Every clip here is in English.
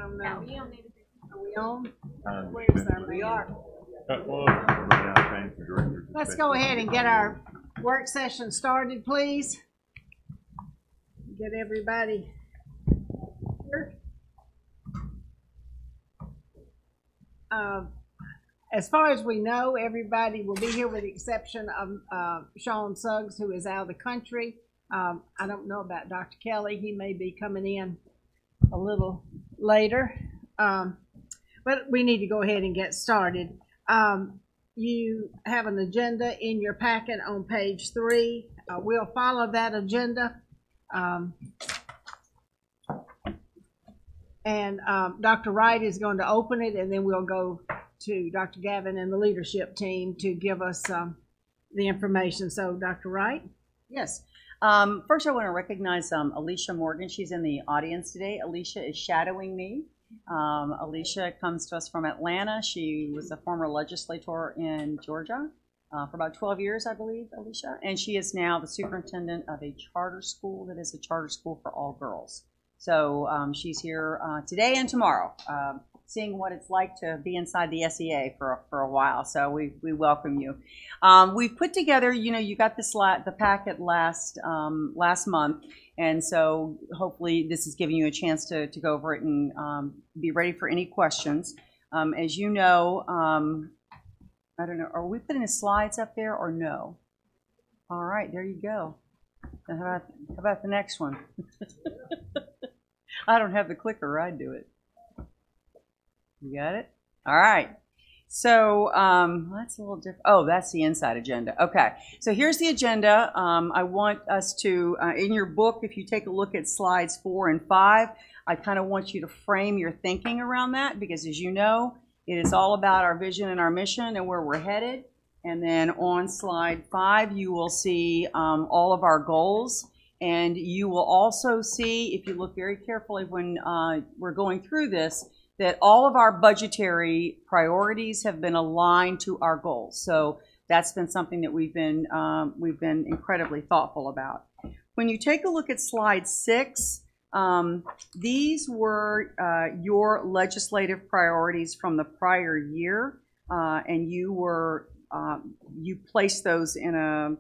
don't know. Are we on? Where is our We are. Let's go ahead and get our work session started, please. Get everybody here. As far as we know, everybody will be here with the exception of Sean Suggs, who is out of the country. I don't know about Dr. Kelly. He may be coming in a little later. But we need to go ahead and get started. You have an agenda in your packet on page 3. We'll follow that agenda. Dr. Wright is going to open it, and then we'll go to Dr. Gavin and the leadership team to give us the information. So, Dr. Wright? Yes. First, I want to recognize Alicia Morgan. She's in the audience today. Alicia is shadowing me. Alicia comes to us from Atlanta. She was a former legislator in Georgia for about 12 years, I believe, Alicia. And she is now the superintendent of a charter school that is a charter school for all girls. So she's here today and tomorrow, seeing what it's like to be inside the SEA for a while. So we welcome you. We've put together, you got the packet last month. And so hopefully this is giving you a chance to go over it and be ready for any questions. As you know, I don't know, are we putting the slides up there or no? All right, there you go. How about the next one? I don't have the clicker, I'd do it. You got it? All right. So that's a little different. Oh, that's the inside agenda. Okay. So here's the agenda. I want us to, in your book, if you take a look at slides 4 and 5, I kind of want you to frame your thinking around that because, as you know, it is all about our vision and our mission and where we're headed. And then on slide 5, you will see all of our goals. And you will also see, if you look very carefully when we're going through this, that all of our budgetary priorities have been aligned to our goals. So that's been something that we've been incredibly thoughtful about. When you take a look at slide 6, these were your legislative priorities from the prior year, and you placed those in a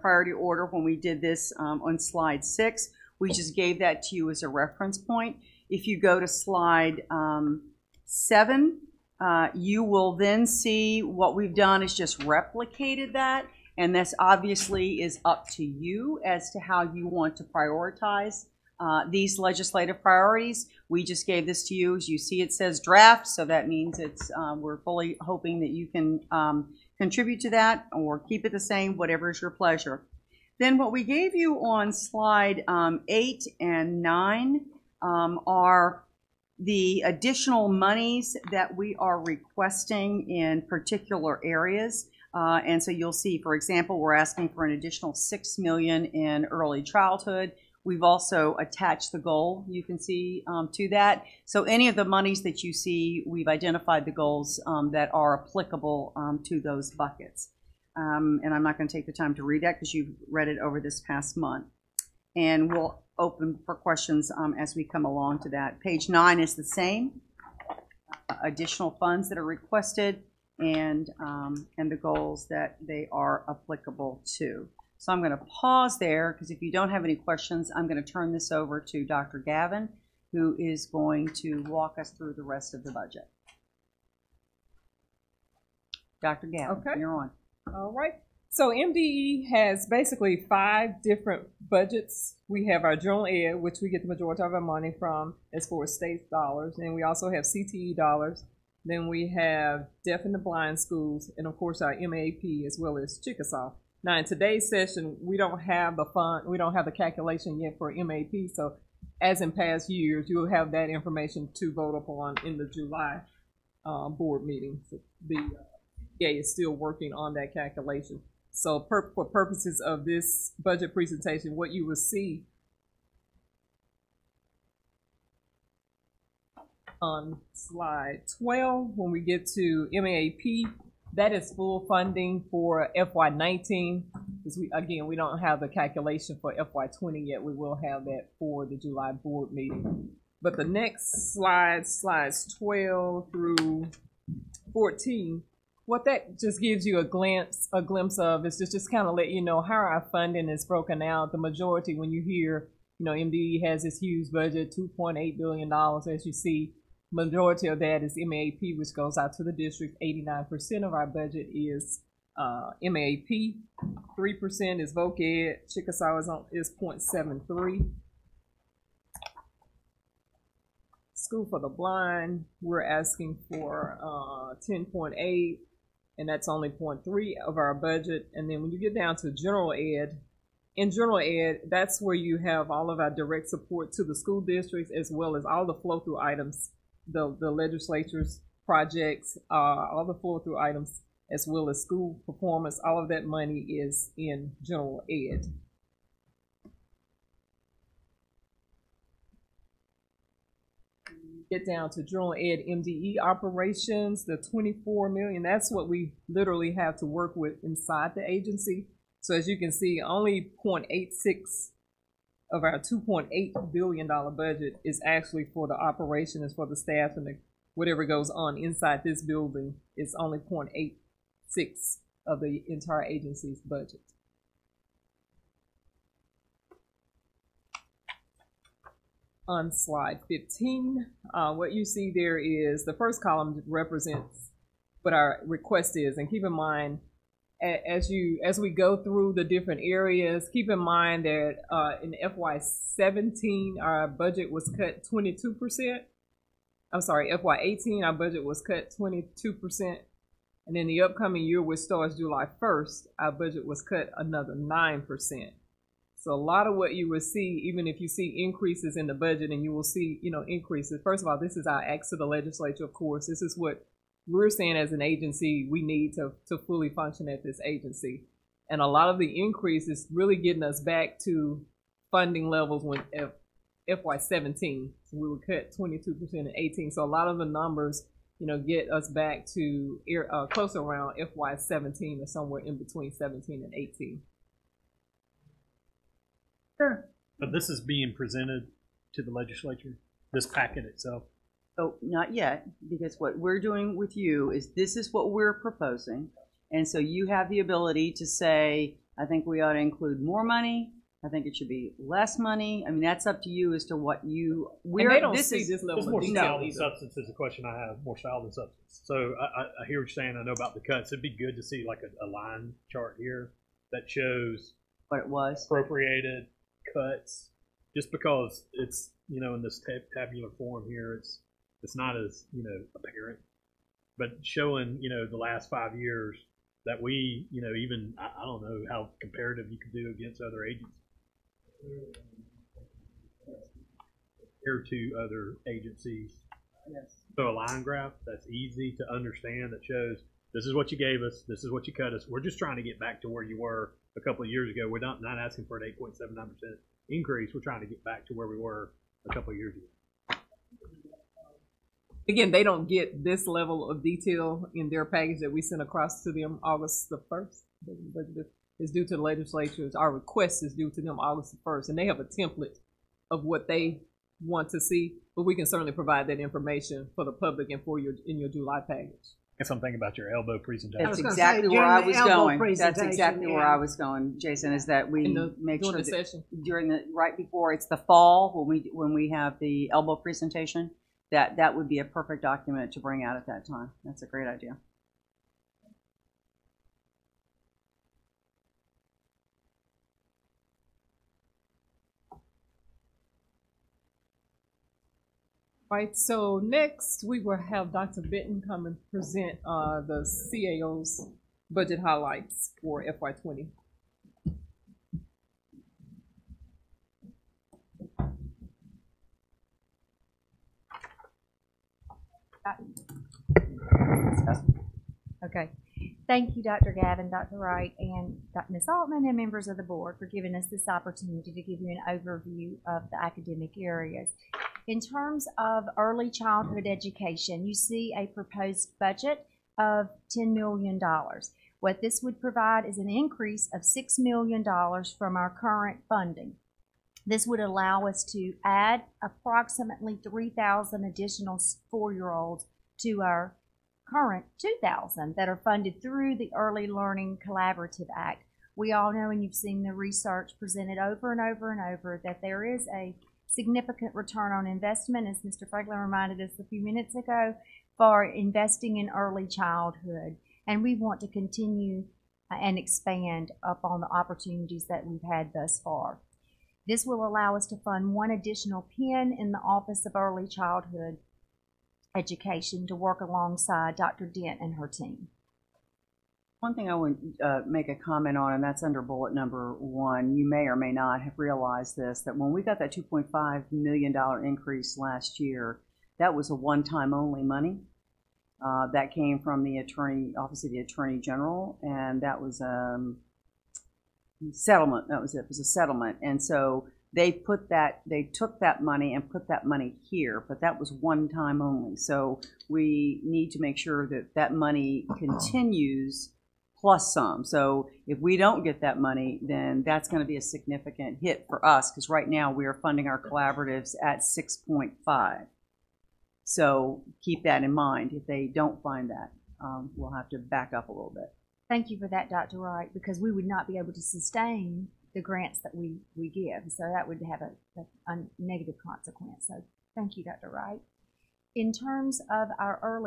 priority order when we did this on slide 6. We just gave that to you as a reference point. If you go to slide 7, you will then see what we've done is just replicated that, and this obviously is up to you as to how you want to prioritize these legislative priorities. We just gave this to you. As you see, it says draft, so that means it's we're fully hoping that you can contribute to that or keep it the same, whatever is your pleasure. Then what we gave you on slide 8 and 9 are the additional monies that we are requesting in particular areas. And so you'll see, for example, we're asking for an additional $6 million in early childhood. We've also attached the goal, you can see, to that. So any of the monies that you see, we've identified the goals that are applicable to those buckets. And I'm not going to take the time to read that because you've read it over this past month. And we'll open for questions as we come along to that. Page 9 is the same. Additional funds that are requested and the goals that they are applicable to. So I'm going to pause there because if you don't have any questions, I'm going to turn this over to Dr. Gavin, who is going to walk us through the rest of the budget. Dr. Gavin, okay. You're on. All right. So MDE has basically 5 different budgets. We have our general ed, which we get the majority of our money from as far as state dollars. And we also have CTE dollars. Then we have deaf and the blind schools, and of course our MAP as well as Chickasaw. Now in today's session, we don't have the calculation yet for MAP. So as in past years, you'll have that information to vote upon in the July board meeting. So the EA is still working on that calculation. So for purposes of this budget presentation, what you will see on slide 12, when we get to MAP, that is full funding for FY19. Because we don't have the calculation for FY20 yet. We will have that for the July board meeting. But the next slide, slides 12 through 14, what that just gives you a glimpse of is just kind of let you know how our funding is broken out. The majority, when you hear, MDE has this huge budget, $2.8 billion, as you see, majority of that is MAP, which goes out to the district. 89% of our budget is MAP, 3% is Voc Ed, Chickasaw is 0.73. School for the Blind, we're asking for 10.8, and that's only 0.3 of our budget. And then when you get down to general ed, in general ed, that's where you have all of our direct support to the school districts, as well as all the flow-through items, the legislature's projects, all the flow-through items, as well as school performance. All of that money is in general ed. Get down to general ed MDE operations, the 24 million, that's what we literally have to work with inside the agency. So as you can see, only 0.86 of our $2.8 billion budget is actually for the operation, is for the staff, and whatever goes on inside this building is only 0.86 of the entire agency's budget. On slide 15, what you see there is the first column represents what our request is. And keep in mind, as we go through the different areas, keep in mind that in FY17, our budget was cut 22%. I'm sorry, FY18, our budget was cut 22%. And in the upcoming year, which starts July 1st, our budget was cut another 9%. So a lot of what you will see, even if you see increases in the budget, and you will see, increases. First of all, this is our acts to the legislature, of course. This is what we're saying as an agency we need to fully function at this agency. And a lot of the increase is really getting us back to funding levels when FY17. So we were cut 22% in 18. So a lot of the numbers, get us back to close around FY17 or somewhere in between 17 and 18. Sure. But this is being presented to the legislature, this packet itself. Oh, not yet, because what we're doing with you is this is what we're proposing. And so you have the ability to say, I think we ought to include more money. I think it should be less money. I mean, that's up to you as to what you. And they don't see this level It's of more detail style than either. substance is the question I have, more style than substance. So I hear what you're saying. I know about the cuts. It'd be good to see like a line chart here that shows what it was. Appropriated cuts, just because it's, in this tabular form here, it's not as, apparent, but showing, the last 5 years that we, even, I don't know how comparative you could do against other agencies. Compared to other agencies. Yes. So a line graph that's easy to understand, that shows this is what you gave us, this is what you cut us. We're just trying to get back to where you were a couple of years ago. We're not asking for an 8.79% increase. We're trying to get back to where we were a couple of years ago. Again, they don't get this level of detail in their package that we sent across to them August the 1st. It's due to the legislatures. Our request is due to them August the 1st, and they have a template of what they want to see, but we can certainly provide that information for the public and for in your July package. Guess I'm thinking about your elbow presentation. That's gonna exactly say, where I during was the elbow going. That's presentation, exactly where yeah. I was going, Jason, is that we make During sure the that session. right before it's the fall when we have the elbow presentation, that would be a perfect document to bring out at that time. That's a great idea. Right, so next we will have Dr. Benton come and present the CAO's budget highlights for FY20. Okay. Thank you, Dr. Gavin, Dr. Wright, and Ms. Altman, and members of the board for giving us this opportunity to give you an overview of the academic areas. In terms of early childhood education, you see a proposed budget of $10 million. What this would provide is an increase of $6 million from our current funding. This would allow us to add approximately 3,000 additional 4-year-olds to our current 2,000 that are funded through the Early Learning Collaborative Act. We all know, and you've seen the research presented over and over and over, that there is a significant return on investment, as Mr. Franklin reminded us a few minutes ago, for investing in early childhood. And we want to continue and expand upon the opportunities that we've had thus far. This will allow us to fund one additional PIN in the Office of Early Childhood Education to work alongside Dr. Dent and her team. One thing I would make a comment on, and that's under bullet number 1. You may or may not have realized this, that when we got that $2.5 million increase last year, that was a one-time only money. That came from the Office of the Attorney General, and that was settlement. That was it. It was a settlement. And so they took that money and put that money here, but that was one time only. So we need to make sure that that money continues plus some. So if we don't get that money, then that's going to be a significant hit for us, because right now we are funding our collaboratives at 6.5. So keep that in mind. If they don't find that, we'll have to back up a little bit. Thank you for that, Dr. Wright, because we would not be able to sustain the grants that we give. So that would have a negative consequence. So thank you, Dr. Wright. In terms of our our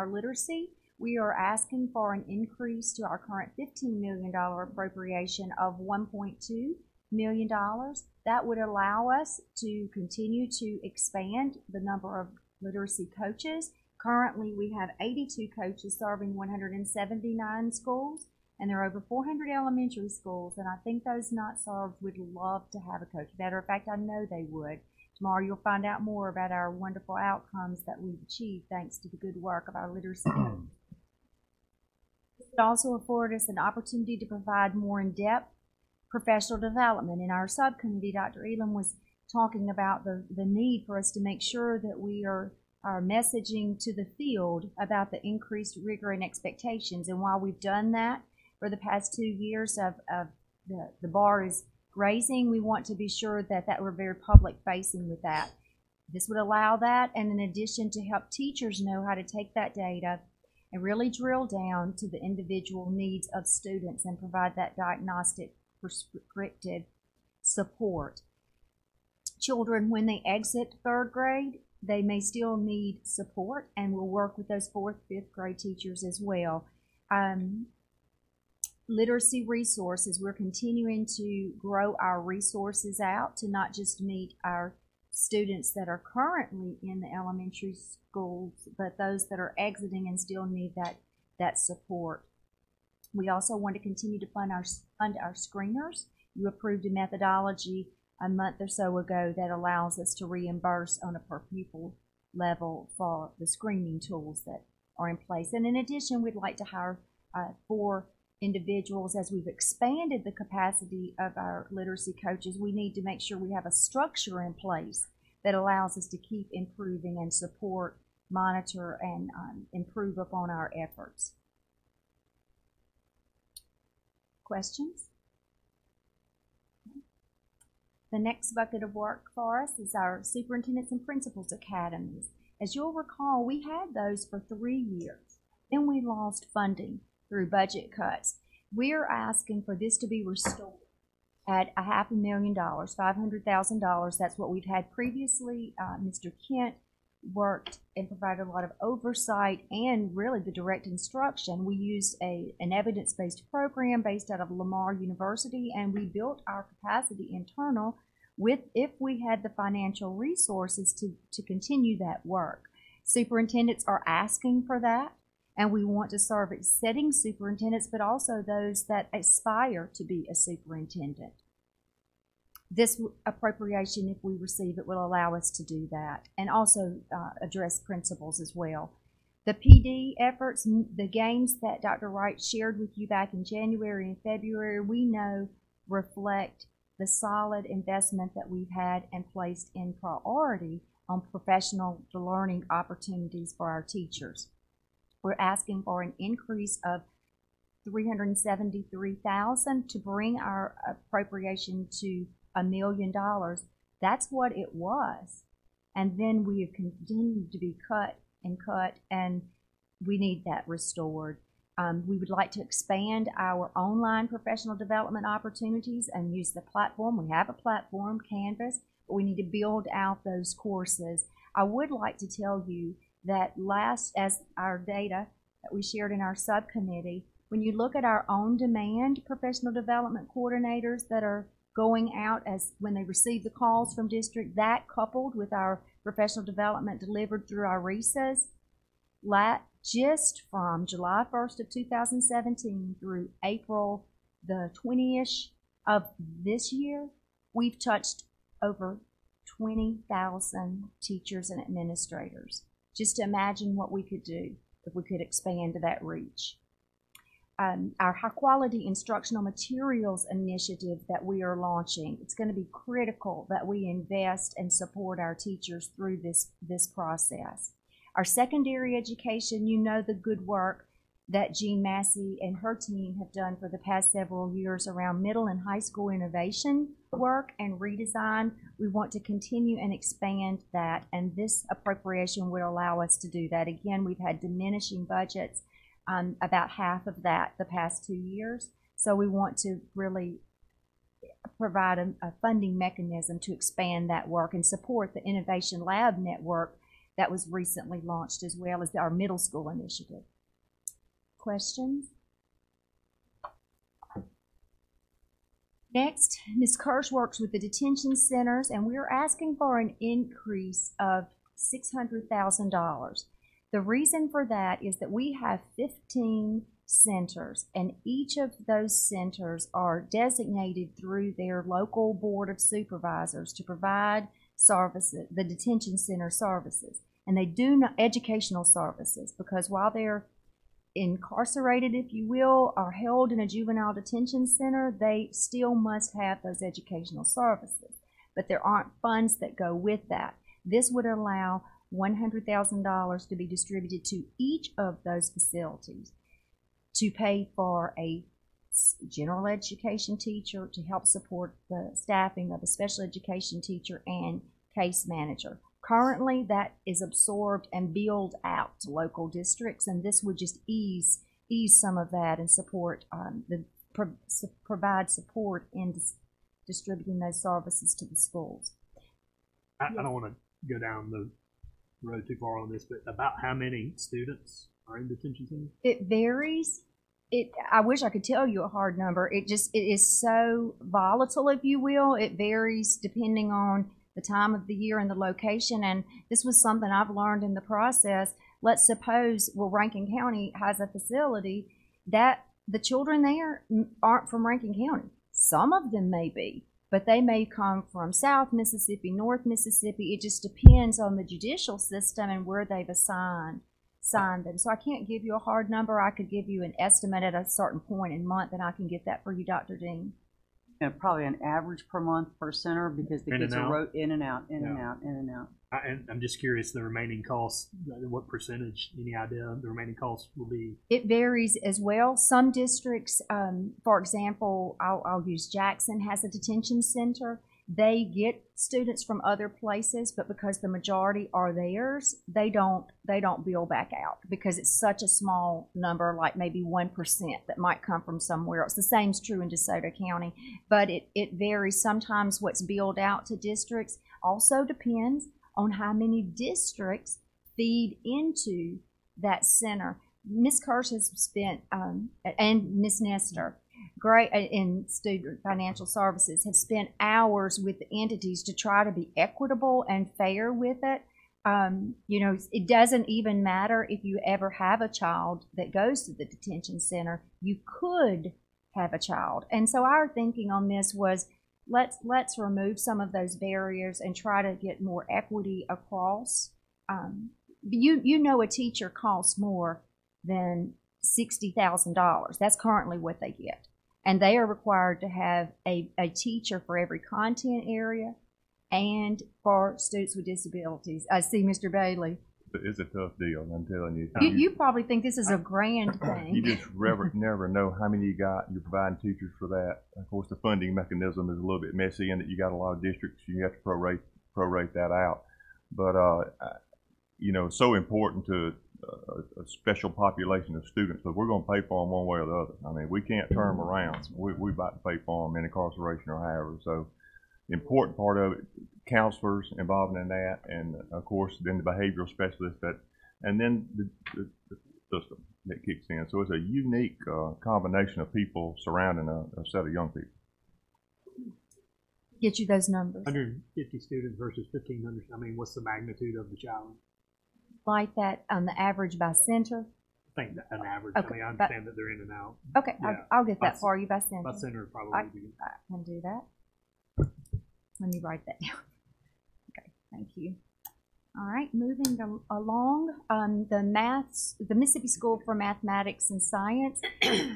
literacy, we are asking for an increase to our current $15 million appropriation of $1.2 million. That would allow us to continue to expand the number of literacy coaches. Currently, we have 82 coaches serving 179 schools, and there are over 400 elementary schools, and I think those not served would love to have a coach. Matter of fact, I know they would. Tomorrow you'll find out more about our wonderful outcomes that we've achieved thanks to the good work of our literacy coaches. It would also afford us an opportunity to provide more in-depth professional development. In our subcommittee, Dr. Elam was talking about the need for us to make sure that we are messaging to the field about the increased rigor and expectations. And while we've done that for the past 2 years of the bar is raising, we want to be sure that we're very public facing with that. This would allow that, and in addition to help teachers know how to take that data and really drill down to the individual needs of students and provide that diagnostic prescriptive support. Children, when they exit 3rd grade, they may still need support, and we'll work with those 4th, 5th grade teachers as well. Literacy resources, we're continuing to grow our resources out to not just meet our students that are currently in the elementary schools, but those that are exiting and still need that support. We also want to continue to fund our screeners. You approved a methodology a month or so ago that allows us to reimburse on a per pupil level for the screening tools that are in place. And in addition, we'd like to hire 4 individuals. As we've expanded the capacity of our literacy coaches, we need to make sure we have a structure in place that allows us to keep improving and support, monitor, and improve upon our efforts. Questions? The next bucket of work for us is our Superintendents and Principals Academies. As you'll recall, we had those for 3 years. Then we lost funding through budget cuts. We are asking for this to be restored at $500,000, $500,000. That's what we've had previously. Mr. Kent worked and provided a lot of oversight and really the direct instruction. We used an evidence-based program based out of Lamar University, and we built our capacity internal if we had the financial resources to continue that work. Superintendents are asking for that, and we want to serve as setting superintendents, but also those that aspire to be a superintendent. This appropriation, if we receive it, will allow us to do that and also address principals as well. The PD efforts, the gains that Dr. Wright shared with you back in January and February, we know reflect the solid investment that we've had and placed in priority on professional learning opportunities for our teachers. We're asking for an increase of $373,000 to bring our appropriation to $1 million. That's what it was. And then we have continued to be cut, and we need that restored. We would like to expand our online professional development opportunities and use the platform. We have a platform, Canvas, but we need to build out those courses. I would like to tell you that as our data that we shared in our subcommittee, when you look at our on-demand professional development coordinators that are going out as when they receive the calls from district, that coupled with our professional development delivered through our RESAs, just from July 1st of 2017 through April the 20-ish of this year, we've touched over 20,000 teachers and administrators. Just to imagine what we could do if we could expand that reach. Our high-quality instructional materials initiative that we are launching, it's going to be critical that we invest and support our teachers through this process. Our secondary education, you know the good work that Jean Massey and her team have done for the past several years around middle and high school innovation work and redesign. We want to continue and expand that, and this appropriation would allow us to do that. Again, we've had diminishing budgets, about half of that the past 2 years, so we want to really provide a funding mechanism to expand that work and support the Innovation Lab Network that was recently launched, as well as our middle school initiative. Questions? Next, Ms. Kirsch works with the detention centers, and we're asking for an increase of $600,000. The reason for that is that we have 15 centers, and each of those centers are designated through their local board of supervisors to provide services, the detention center services. And they do not educational services, because while they're incarcerated, if you will, or held in a juvenile detention center, they still must have those educational services. But there aren't funds that go with that. This would allow $100,000 to be distributed to each of those facilities to pay for a general education teacher, to help support the staffing of a special education teacher and case manager. Currently, that is absorbed and billed out to local districts, and this would just ease some of that and support provide support in distributing those services to the schools. I don't want to go down the road too far on this, but about how many students are in detention centers? It varies. I wish I could tell you a hard number. It is so volatile, if you will. It varies depending on the time of the year and the location, and this was something I've learned in the process. Let's suppose, Rankin County has a facility that the children there aren't from Rankin County. Some of them may be, but they may come from South Mississippi, North Mississippi. It just depends on the judicial system and where they've assigned them. So I can't give you a hard number. I could give you an estimate at a certain point in month, and I can get that for you, Dr. Dean. And probably an average per month per center, because the kids are in and out. And I'm just curious, the remaining costs, what percentage, any idea the remaining costs will be? It varies as well. Some districts, for example, I'll use Jackson, has a detention center. They get students from other places, but because the majority are theirs, they don't bill back out, because it's such a small number, like maybe 1% that might come from somewhere else. The same is true in DeSoto County, but it varies. Sometimes what's billed out to districts also depends on how many districts feed into that center. Ms. Kirsch has spent, and Ms. Nestor, great in student financial services, have spent hours with the entities to try to be equitable and fair with it. It doesn't even matter if you ever have a child that goes to the detention center. You could have a child. And so our thinking on this was, let's remove some of those barriers and try to get more equity across. A teacher costs more than $60,000. That's currently what they get. And they are required to have a teacher for every content area and for students with disabilities. I see Mr. Bailey it's a tough deal. I'm telling you. You probably think this is a grand thing. You just never know how many you got. You're providing teachers for that. Of course, the funding mechanism is a little bit messy in that you got a lot of districts. You have to prorate that out. But you know, so important to a special population of students. But we're going to pay for them one way or the other. I mean, we can't turn them around. We about to pay for them in incarceration or however. So, the important part of it, counselors involved in that, and of course, then the behavioral specialists and then the system that kicks in. So it's a unique combination of people surrounding a set of young people. Get you those numbers. 150 students versus 1,500. I mean, what's the magnitude of the challenge? Like that on the average by center. I think an average. Okay, I mean, I understand that they're in and out. Okay, Yeah. I'll get that By- for you by center. By center probably. I be. can do that. Let me write that down. Okay, thank you. All right, moving along, the Mississippi School for Mathematics and Science.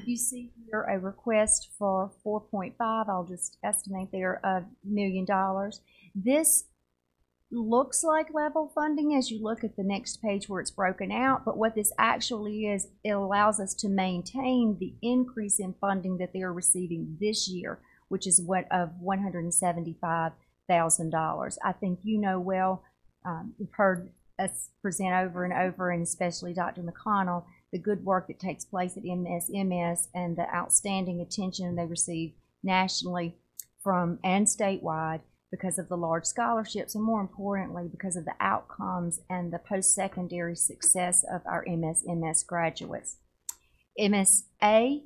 You see here a request for 4.5. I'll just estimate there $1 million. This looks like level funding as you look at the next page where it's broken out, but what this actually is, it allows us to maintain the increase in funding that they are receiving this year, which is of $175,000. I think you know well, you've heard us present over and over, and especially Dr. McConnell, the good work that takes place at MSMS and the outstanding attention they receive nationally from and statewide because of the large scholarships, and more importantly, because of the outcomes and the post-secondary success of our MSMS graduates. MSA,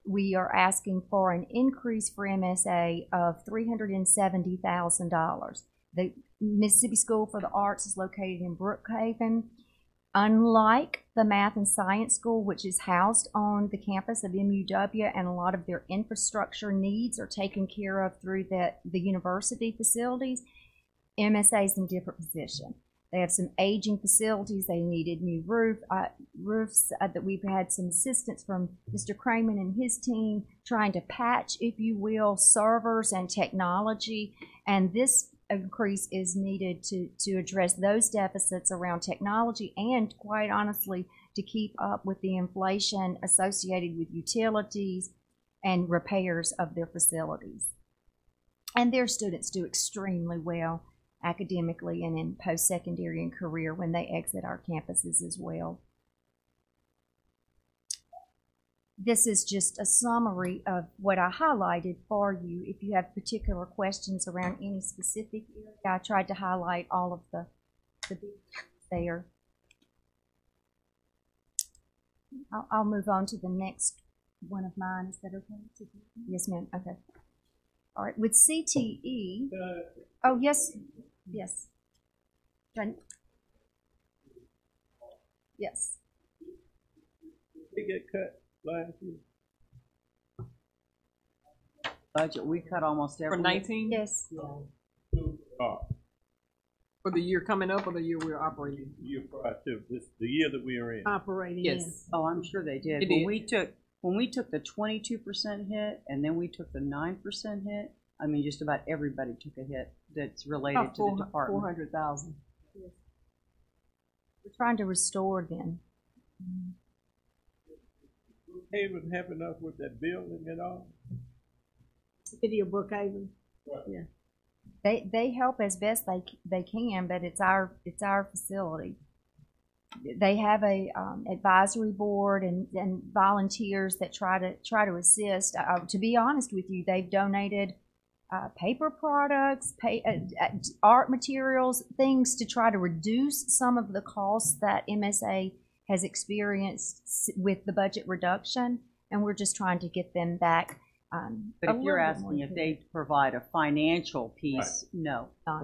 we are asking for an increase for MSA of $370,000. The Mississippi School for the Arts is located in Brookhaven. Unlike the Math and Science School, which is housed on the campus of MUW, and a lot of their infrastructure needs are taken care of through the university facilities, MSA is in a different position. They have some aging facilities. They needed new roofs that we've had some assistance from Mr. Craman and his team trying to patch, if you will, servers and technology. And this increase is needed to address those deficits around technology and, quite honestly, to keep up with the inflation associated with utilities and repairs of their facilities. And their students do extremely well academically and in post-secondary and career when they exit our campuses as well. This is just a summary of what I highlighted for you. If you have particular questions around any specific area, I tried to highlight all of the details there. I'll move on to the next one of mine. Is that okay? Yes, ma'am. Okay. All right. With CTE. Oh, yes. Yes. Yes. They get cut last year. Budget, we cut almost every For 19? Yes. For the year coming up or the year we're operating? Year prior to this, the year that we are in. Operating Yes. Oh, I'm sure they did. It When did. we took the 22% hit, and then we took the 9% hit, I mean, just about everybody took a hit that's related to the department. 400,000. We're trying to restore them. Haven helping us with that building at all? City of Brookhaven. Yeah. They help as best they can, but it's our facility. They have a advisory board and volunteers that try to assist. To be honest with you, they've donated paper products, art materials, things to try to reduce some of the costs that MSA has experienced with the budget reduction, and we're just trying to get them back. But if you're asking if they provide a financial piece, no. I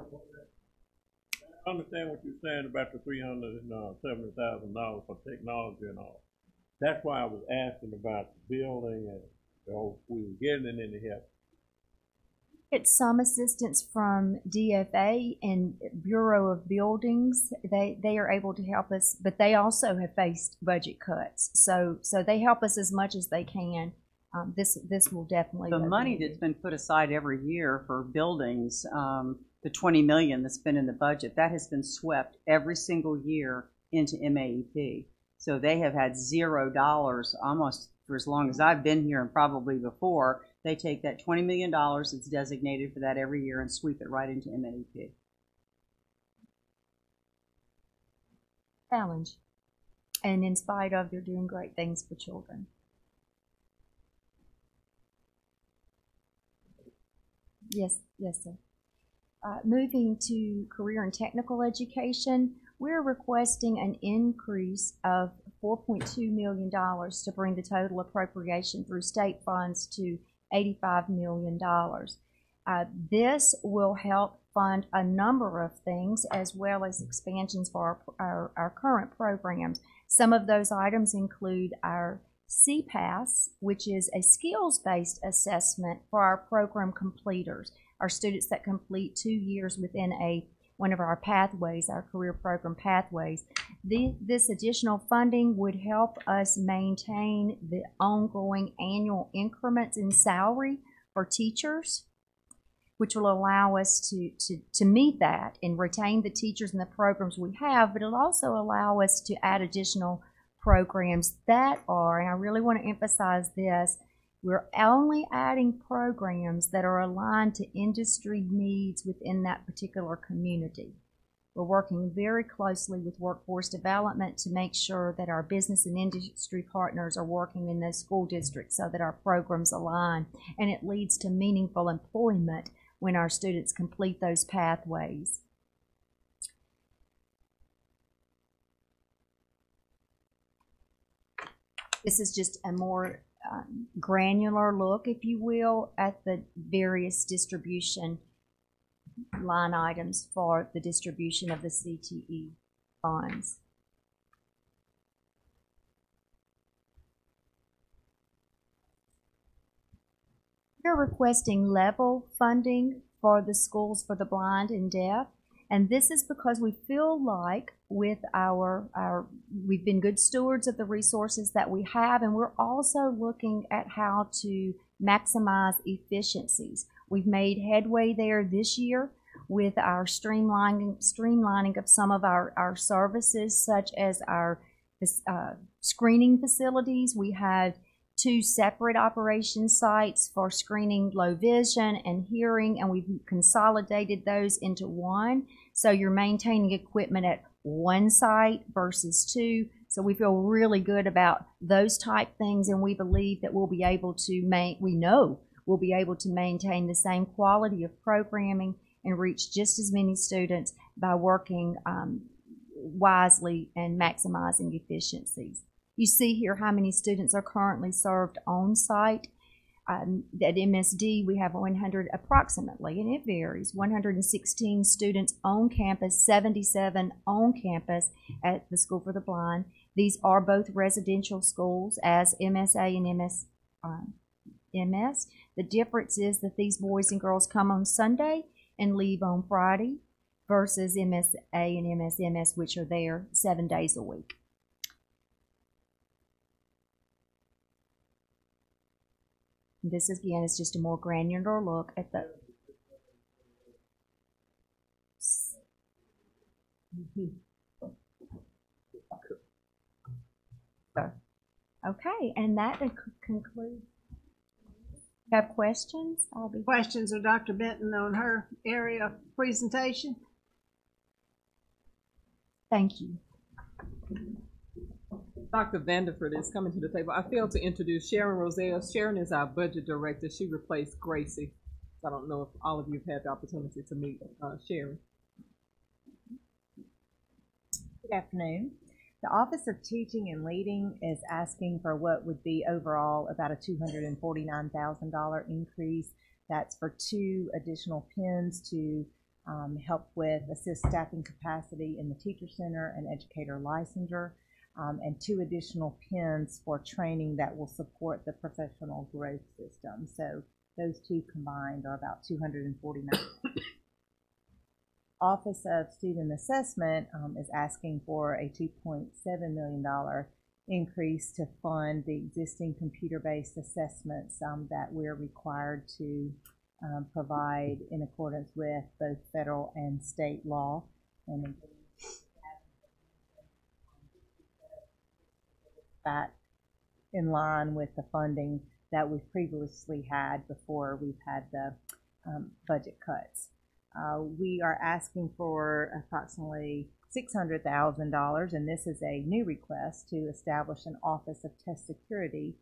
understand what you're saying about the $370,000 for technology and all. That's why I was asking about the building and if we were getting any help. It's some assistance from DFA and Bureau of Buildings. They are able to help us, but they also have faced budget cuts. So they help us as much as they can. This will definitely. The money that's been put aside every year for buildings, the $20 million that's been in the budget, that has been swept every single year into MAEP. So they have had $0 almost for as long as I've been here and probably before. They take that $20 million that's designated for that every year and sweep it right into MAEP. Challenge. And in spite of, they're doing great things for children. Yes, sir. Moving to career and technical education, we're requesting an increase of $4.2 million to bring the total appropriation through state funds to $85 million. This will help fund a number of things as well as expansions for our current programs. Some of those items include our CPAS, which is a skills-based assessment for our program completers, our students that complete 2 years within one of our pathways, our career program pathways. This additional funding would help us maintain the ongoing annual increments in salary for teachers, which will allow us to meet that and retain the teachers and the programs we have, but it'll also allow us to add additional programs that are, and I really want to emphasize this, we're only adding programs that are aligned to industry needs within that particular community. We're working very closely with workforce development to make sure that our business and industry partners are working in those school districts so that our programs align, and it leads to meaningful employment when our students complete those pathways. This is just a more granular look, if you will, at the various distribution line items for the distribution of the CTE funds. We're requesting level funding for the schools for the blind and deaf. And this is because we feel like with we've been good stewards of the resources that we have, and we're also looking at how to maximize efficiencies. We've made headway there this year with our streamlining of some of our services, such as our screening facilities. We had 2 separate operation sites for screening low vision and hearing, and we've consolidated those into one. So you're maintaining equipment at one site versus 2. So we feel really good about those type things, and we believe that we'll be able to we'll be able to maintain the same quality of programming and reach just as many students by working wisely and maximizing efficiencies. You see here how many students are currently served on site. At MSD, we have 100 approximately, and it varies, 116 students on campus, 77 on campus at the School for the Blind. These are both residential schools as MSA and MS. The difference is that these boys and girls come on Sunday and leave on Friday versus MSA and MSMS, which are there 7 days a week. This again is just a more granular look at the okay, and that concludes. Have questions? Questions of Dr. Benton on her area presentation? Thank you. Dr. Vanderford is coming to the table. I failed to introduce Sharon Roselle. Sharon is our budget director. She replaced Gracie. I don't know if all of you have had the opportunity to meet Sharon. Good afternoon. The Office of Teaching and Leading is asking for what would be overall about a $249,000 increase. That's for 2 additional pins to help with assist staffing capacity in the Teacher Center and Educator Licensure. And 2 additional pins for training that will support the professional growth system. So those 2 combined are about $249,000. Office of Student Assessment is asking for a $2.7 million increase to fund the existing computer-based assessments that we're required to provide in accordance with both federal and state law. And that in line with the funding that we've previously had before we've had the budget cuts. We are asking for approximately $600,000, and this is a new request to establish an Office of Test Security,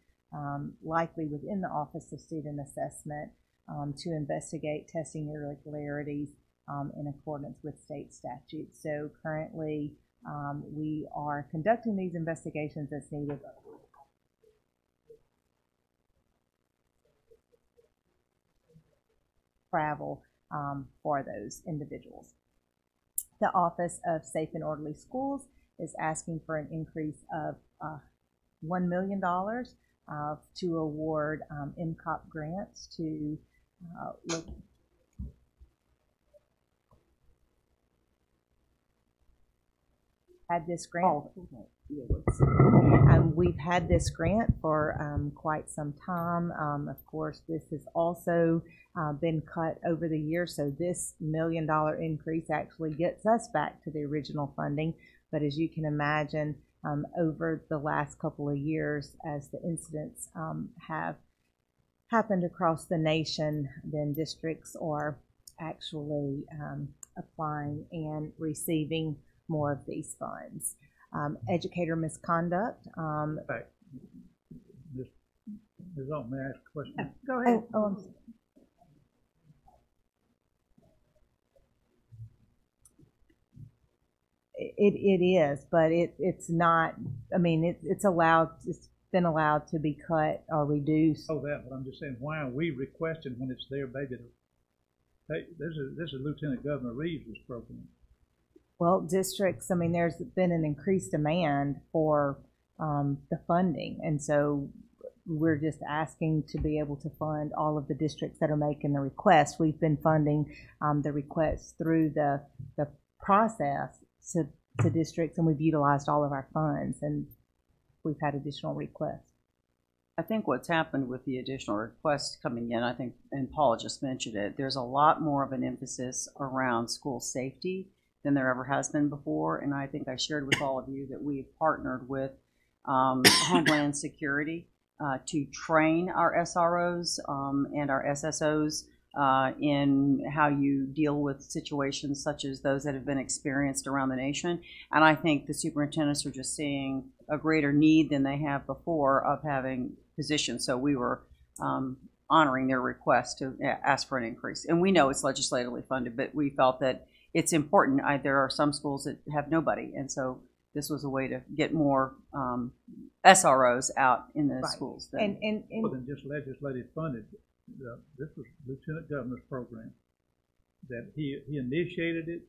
likely within the Office of Student Assessment, to investigate testing irregularities in accordance with state statutes. So currently, we are conducting these investigations as needed. Travel for those individuals. The Office of Safe and Orderly Schools is asking for an increase of $1 million to award MCOP grants to had this grant. We've had this grant for quite some time. Of course, this has also been cut over the years, so this $1 million increase actually gets us back to the original funding. But as you can imagine, over the last couple of years, as the incidents have happened across the nation, then districts are actually applying and receiving more of these funds. Educator misconduct. Ms. Altman, may I ask a question? Yeah, go ahead. It is, but it's not. I mean, it's allowed. It's been allowed to be cut or reduced. Oh, that. But I'm just saying, why are we requesting when it's there, baby? This is Lieutenant Governor Reeves' program. Well, districts. I mean, there's been an increased demand for the funding, and so we're just asking to be able to fund all of the districts that are making the request. We've been funding the requests through the process to districts, and we've utilized all of our funds, and we've had additional requests. I think what's happened with the additional requests coming in, I think, and Paula just mentioned it, there's a lot more of an emphasis around school safety than there ever has been before. And I think I shared with all of you that we've partnered with Homeland Security to train our SROs and our SSOs in how you deal with situations such as those that have been experienced around the nation. And I think the superintendents are just seeing a greater need than they have before of having positions. So we were honoring their request to ask for an increase. And we know it's legislatively funded, but we felt that it's important. There are some schools that have nobody, and so this was a way to get more SROs out in the schools. More than just legislative funded. This was Lieutenant Governor's program. That he initiated it,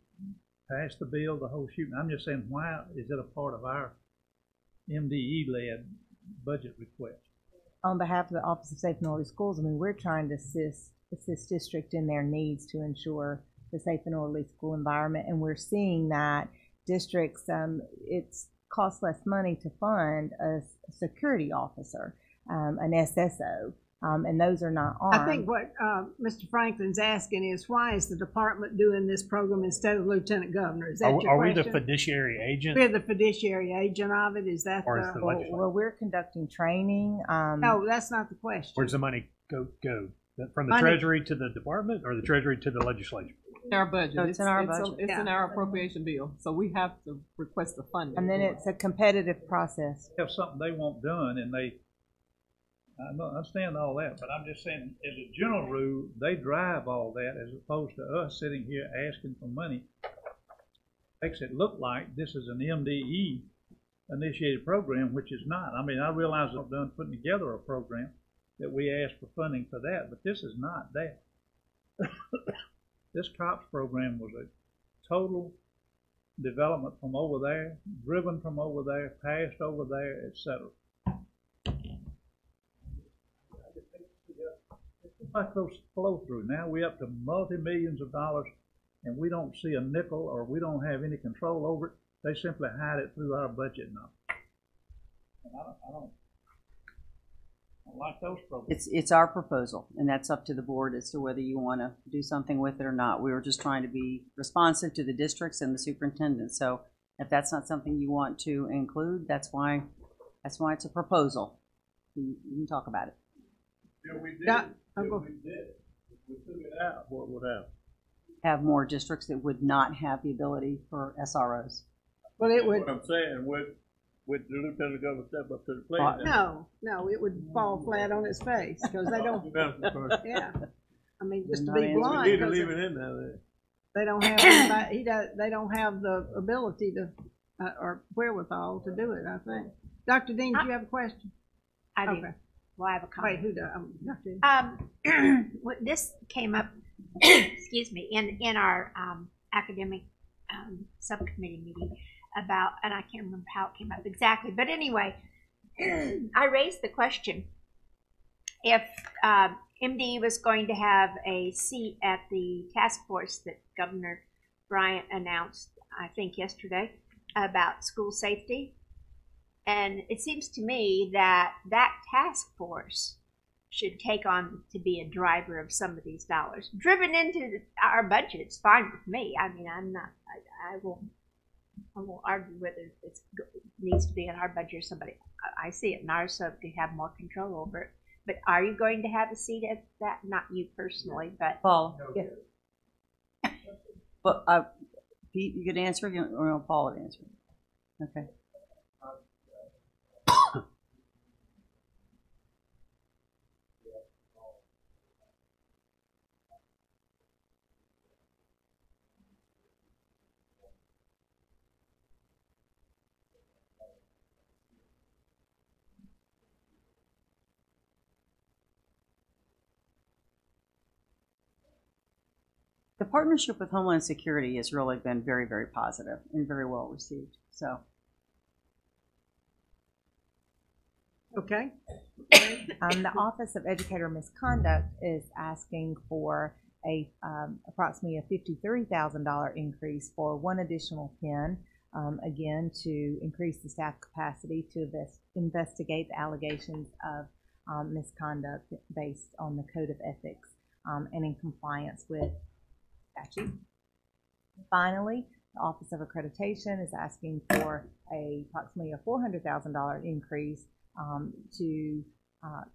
passed the bill, the whole shooting. I'm just saying, why is it a part of our MDE-led budget request? On behalf of the Office of Safe and Orderly Schools, I mean, we're trying to assist district in their needs to ensure the safe and orderly school environment, and we're seeing that districts, it costs less money to fund a security officer, an SSO, and those are not armed. I think what Mr. Franklin's asking is, why is the department doing this program instead of Lieutenant Governor? Is that your question? Are we the fiduciary agent? We're the fiduciary agent of it? Is that the well, we're conducting training. No, that's not the question. Where's the money go? From the Treasury to the department, or the Treasury to the legislature? In our budget. So it's in our budget. It's in our appropriation bill, so we have to request the funding. And then it's a competitive process. Have something they want done, and I understand all that, but I'm just saying, as a general rule, they drive all that as opposed to us sitting here asking for money. Makes it look like this is an MDE initiated program, which is not. I mean, I realize I've done putting together a program that we asked for funding for that, but this is not that. This COPS program was a total development from over there, driven from over there, passed over there, etc. It's like those flow through. Now we're up to multi-millions of dollars, and we don't see a nickel, or we don't have any control over it. They simply hide it through our budget now. And I don't like those programs. It's our proposal, and that's up to the board as to whether you want to do something with it or not. We were just trying to be responsive to the districts and the superintendent. So if that's not something you want to include, that's why That's why it's a proposal. You can talk about it. If we did, Yeah, if we took it out, what would happen? Have more districts that would not have the ability for SROs. Well, it would, What I'm saying, would the lieutenant governor step up to the plate? no, it would fall flat on its face, because they don't, yeah. I mean, just to Not be answering. blunt, We need to 'cause leave it in there. they don't have, anybody- they don't have the ability to, or wherewithal to do it, I think. Dr. Dean, do you have a question? I do. Okay. Well, I have a Wait, comment. who does? Dr. Dean. This came up, excuse me, in our academic subcommittee meeting about, and I can't remember how it came up exactly, but anyway, I raised the question if MDE was going to have a seat at the task force that Governor Bryant announced, I think yesterday, about school safety. And it seems to me that that task force should take on to be a driver of some of these dollars. Driven into our budget is fine with me. I mean, I won't argue whether it needs to be in our budget or somebody. I see it in ours, so to have more control over it. But are you going to have a seat at that? Not you personally, but Paul. Yeah. But Pete, you could answer it, or Paul would answer it. Okay. The partnership with Homeland Security has really been very, very positive and very well received. So, Okay. The Office of Educator Misconduct is asking for a approximately a $53,000 increase for one additional pen, again, to increase the staff capacity to investigate the allegations of misconduct based on the Code of Ethics and in compliance with statute. Finally, the Office of Accreditation is asking for approximately a $400,000 increase to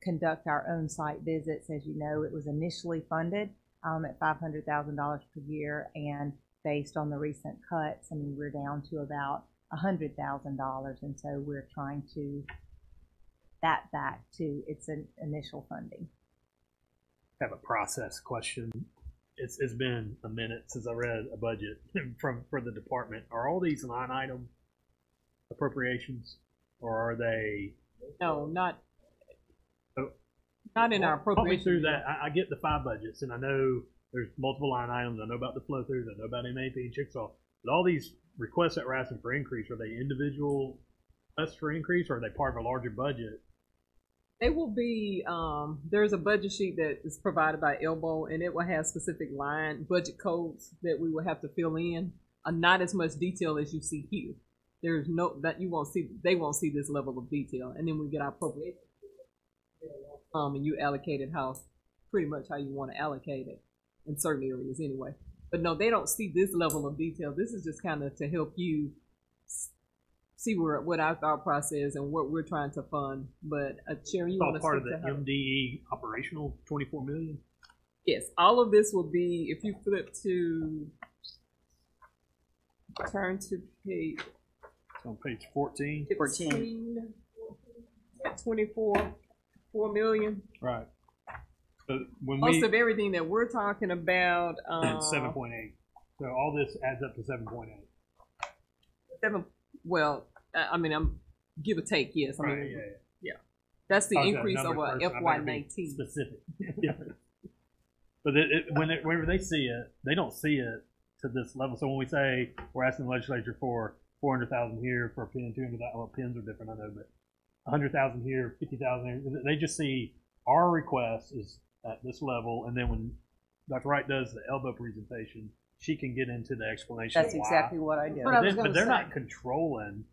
conduct our own site visits. As you know, it was initially funded at $500,000 per year, and based on the recent cuts, I mean, we're down to about $100,000, and so we're trying to that back to its initial funding. I have a process question. It's been a minute since I read a budget for the department. Are all these line item appropriations, or are they? No, not Oh, in our Walk me appropriation. through that. I get the 5 budgets, and I know there's multiple line items. I know about the flow throughs. I know about MAP and Chickasaw. But all these requests that we're asking for increase, are they individual requests for increase, or are they part of a larger budget? They will be, there's a budget sheet that is provided by Elbow, and it will have specific line budget codes that we will have to fill in. Not as much detail as you see here. There's no, that you won't see, they won't see this level of detail. And then we get our appropriation. And you allocate it pretty much how you want to allocate it in certain areas anyway. But no, they don't see this level of detail. This is just kind of to help you see what our thought process and what we're trying to fund. But Sharon, you It's all want to part of speak the to her? MDE operational $24 million. Yes, all of this will be, if you flip to, turn to page It's on page 14. 14. 24, 4 million. Right. So when Most we of everything that we're talking about, 7.8. So all this adds up to 7.8. well, I mean, I'm give or take, yes. I Right. mean, Yeah. that's the Okay, increase numbers over first, I better be FY19. Specific. Yeah. But whenever they see it, they don't see it to this level. So when we say we're asking the legislature for 400,000 here for a pen, 200,000, well, pens are different, I know, but 100,000 here, 50,000 here, they just see our request is at this level, and then when Dr. Wright does the elbow presentation, she can get into the explanation. That's of why. exactly what I did. What I was But gonna they're say. not controlling.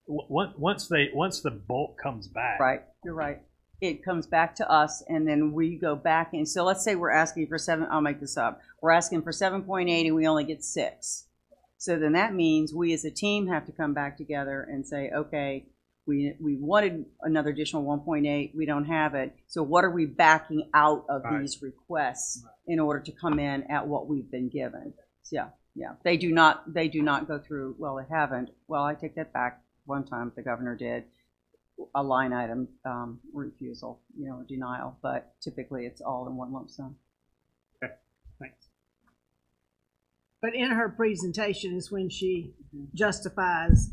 Once the bulk comes back, Right, you're right. It comes back to us, and then we go back. And so let's say we're asking for 7, I'll make this up. We're asking for 7.8 and we only get 6. So then that means we as a team have to come back together and say, okay, We wanted another additional 1.8. We don't have it. So what are we backing out of these requests in order to come in at what we've been given? So, yeah. They do not go through, well, they haven't. Well, I take that back. One time the governor did a line item refusal, denial, but typically it's all in one lump sum. Okay, thanks. But in her presentation is when she justifies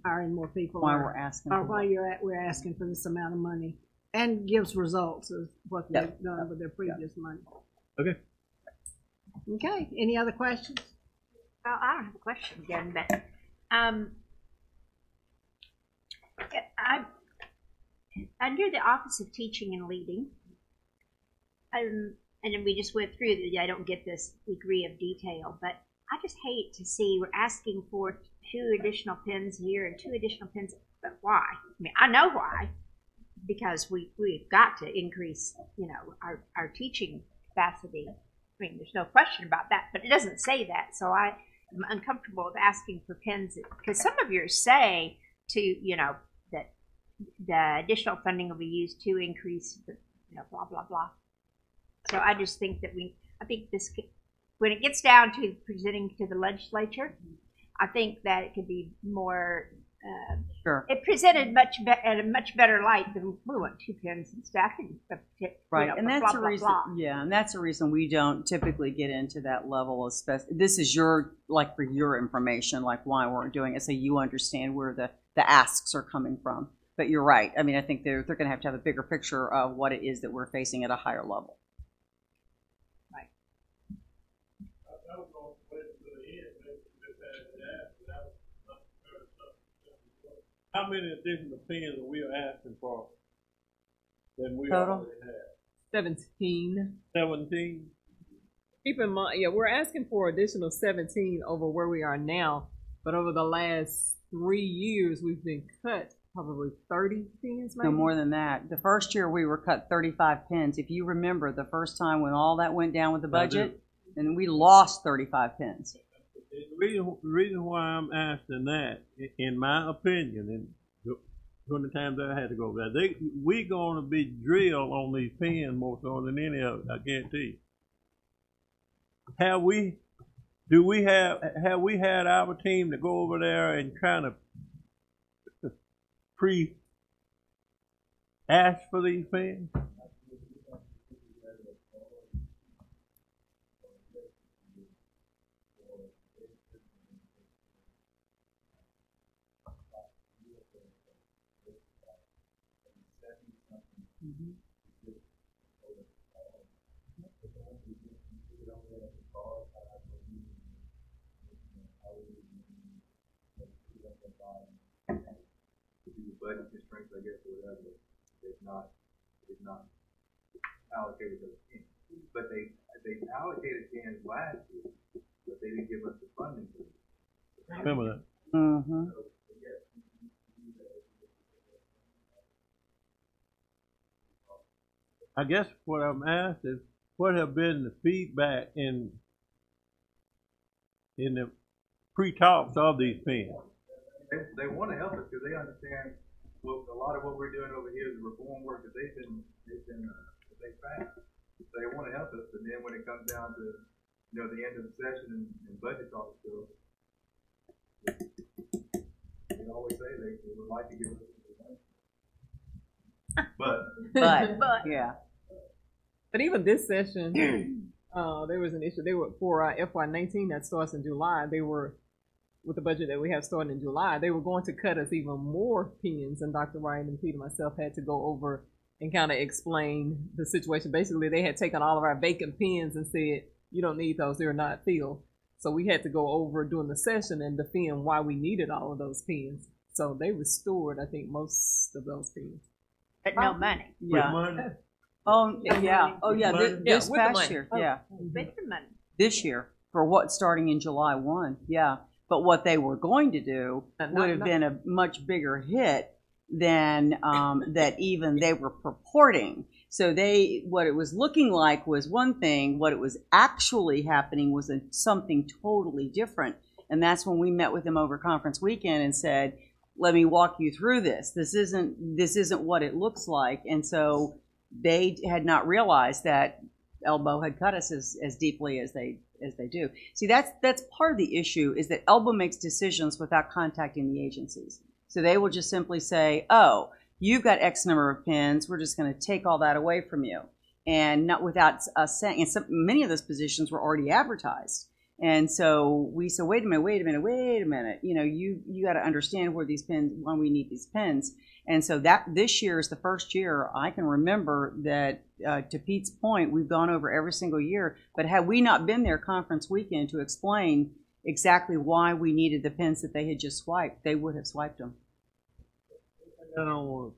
hiring more people. Why we're asking. Or why we're asking for this amount of money, and gives results of what they've done with their previous money. Okay. Okay. Any other questions? Well, I don't have a question again, but under the Office of Teaching and Leading, and then we just went through that. I don't get this degree of detail, but I just hate to see we're asking for 2 additional pins here and 2 additional pins. But why? I mean, I know why, because we've got to increase, our teaching capacity. I mean, there's no question about that, but it doesn't say that. So I'm uncomfortable with asking for pins because some of yours say that the additional funding will be used to increase, blah blah blah. So I just think that I think this, when it gets down to presenting to the legislature, I think that it could be more. Sure. It presented at a much better light than we want 2 pins and stuff. Right, and that's blah, a reason. blah, blah. Yeah, and that's a reason we don't typically get into that level of This is for your information, like why we're doing it, so you understand where the asks are coming from. But you're right. I mean, I think they're going to have a bigger picture of what it is that we're facing at a higher level. Right. How many additional pins are we asking for than we Total? already have? 17. 17? Keep in mind, we're asking for additional 17 over where we are now, but over the last 3 years, we've been cut probably 30 pins, maybe? No more than that. The first year we were cut 35 pins. If you remember the first time when all that went down with the budget, and we lost 35 pins. The reason why I'm asking that, in my opinion, and 20 times I had to go over that, we're going to be drilled on these pins more so than any of it, I guarantee you. Have we had our team to go over there and kind of ask for these pins? Budget constraints, I guess, or whatever, they've not allocated those pins. But they allocated pins last year, but they didn't give us the funding for it. Remember that. Mm-hmm. I guess what I'm asked is, what have been the feedback in the pre-talks of these pins? They want to help us because they understand a lot of what we're doing over here is reform work that they passed. So they want to help us, and then when it comes down to the end of the session and budget talks, they always say they would like to give us money. But Yeah. But even this session, there was an issue. They were for FY19 that starts in July. They were, with the budget that we have starting in July, they were going to cut us even more pins, and Dr. Ryan and Peter and myself had to go over and kind of explain the situation. Basically, they had taken all of our vacant pins and said, you don't need those, they're not filled. So we had to go over during the session and defend why we needed all of those pins. So they restored, I think, most of those pins. But no money. Yeah. Money. Oh, yeah. Oh, yeah. This with the past money. year. Yeah. With the money. This year, for what, starting in July 1. Yeah. But what they were going to do would have been a much bigger hit than that even they were purporting. So what it was looking like was one thing. What it was actually happening was something totally different. And that's when we met with them over conference weekend and said, let me walk you through this. This isn't what it looks like. And so they had not realized that Elbow had cut us as deeply as they do. See, that's part of the issue, is that Elbow makes decisions without contacting the agencies. So they will just simply say, oh, you've got X number of pins, we're just going to take all that away from you. And not without us saying, and many of those positions were already advertised. And so we said, wait a minute, you know, you got to understand where these pins, why we need these pins. And so that this year is the first year I can remember that, to Pete's point, we've gone over every single year, but had we not been there conference weekend to explain exactly why we needed the pins that they had just swiped, they would have swiped them. I don't want to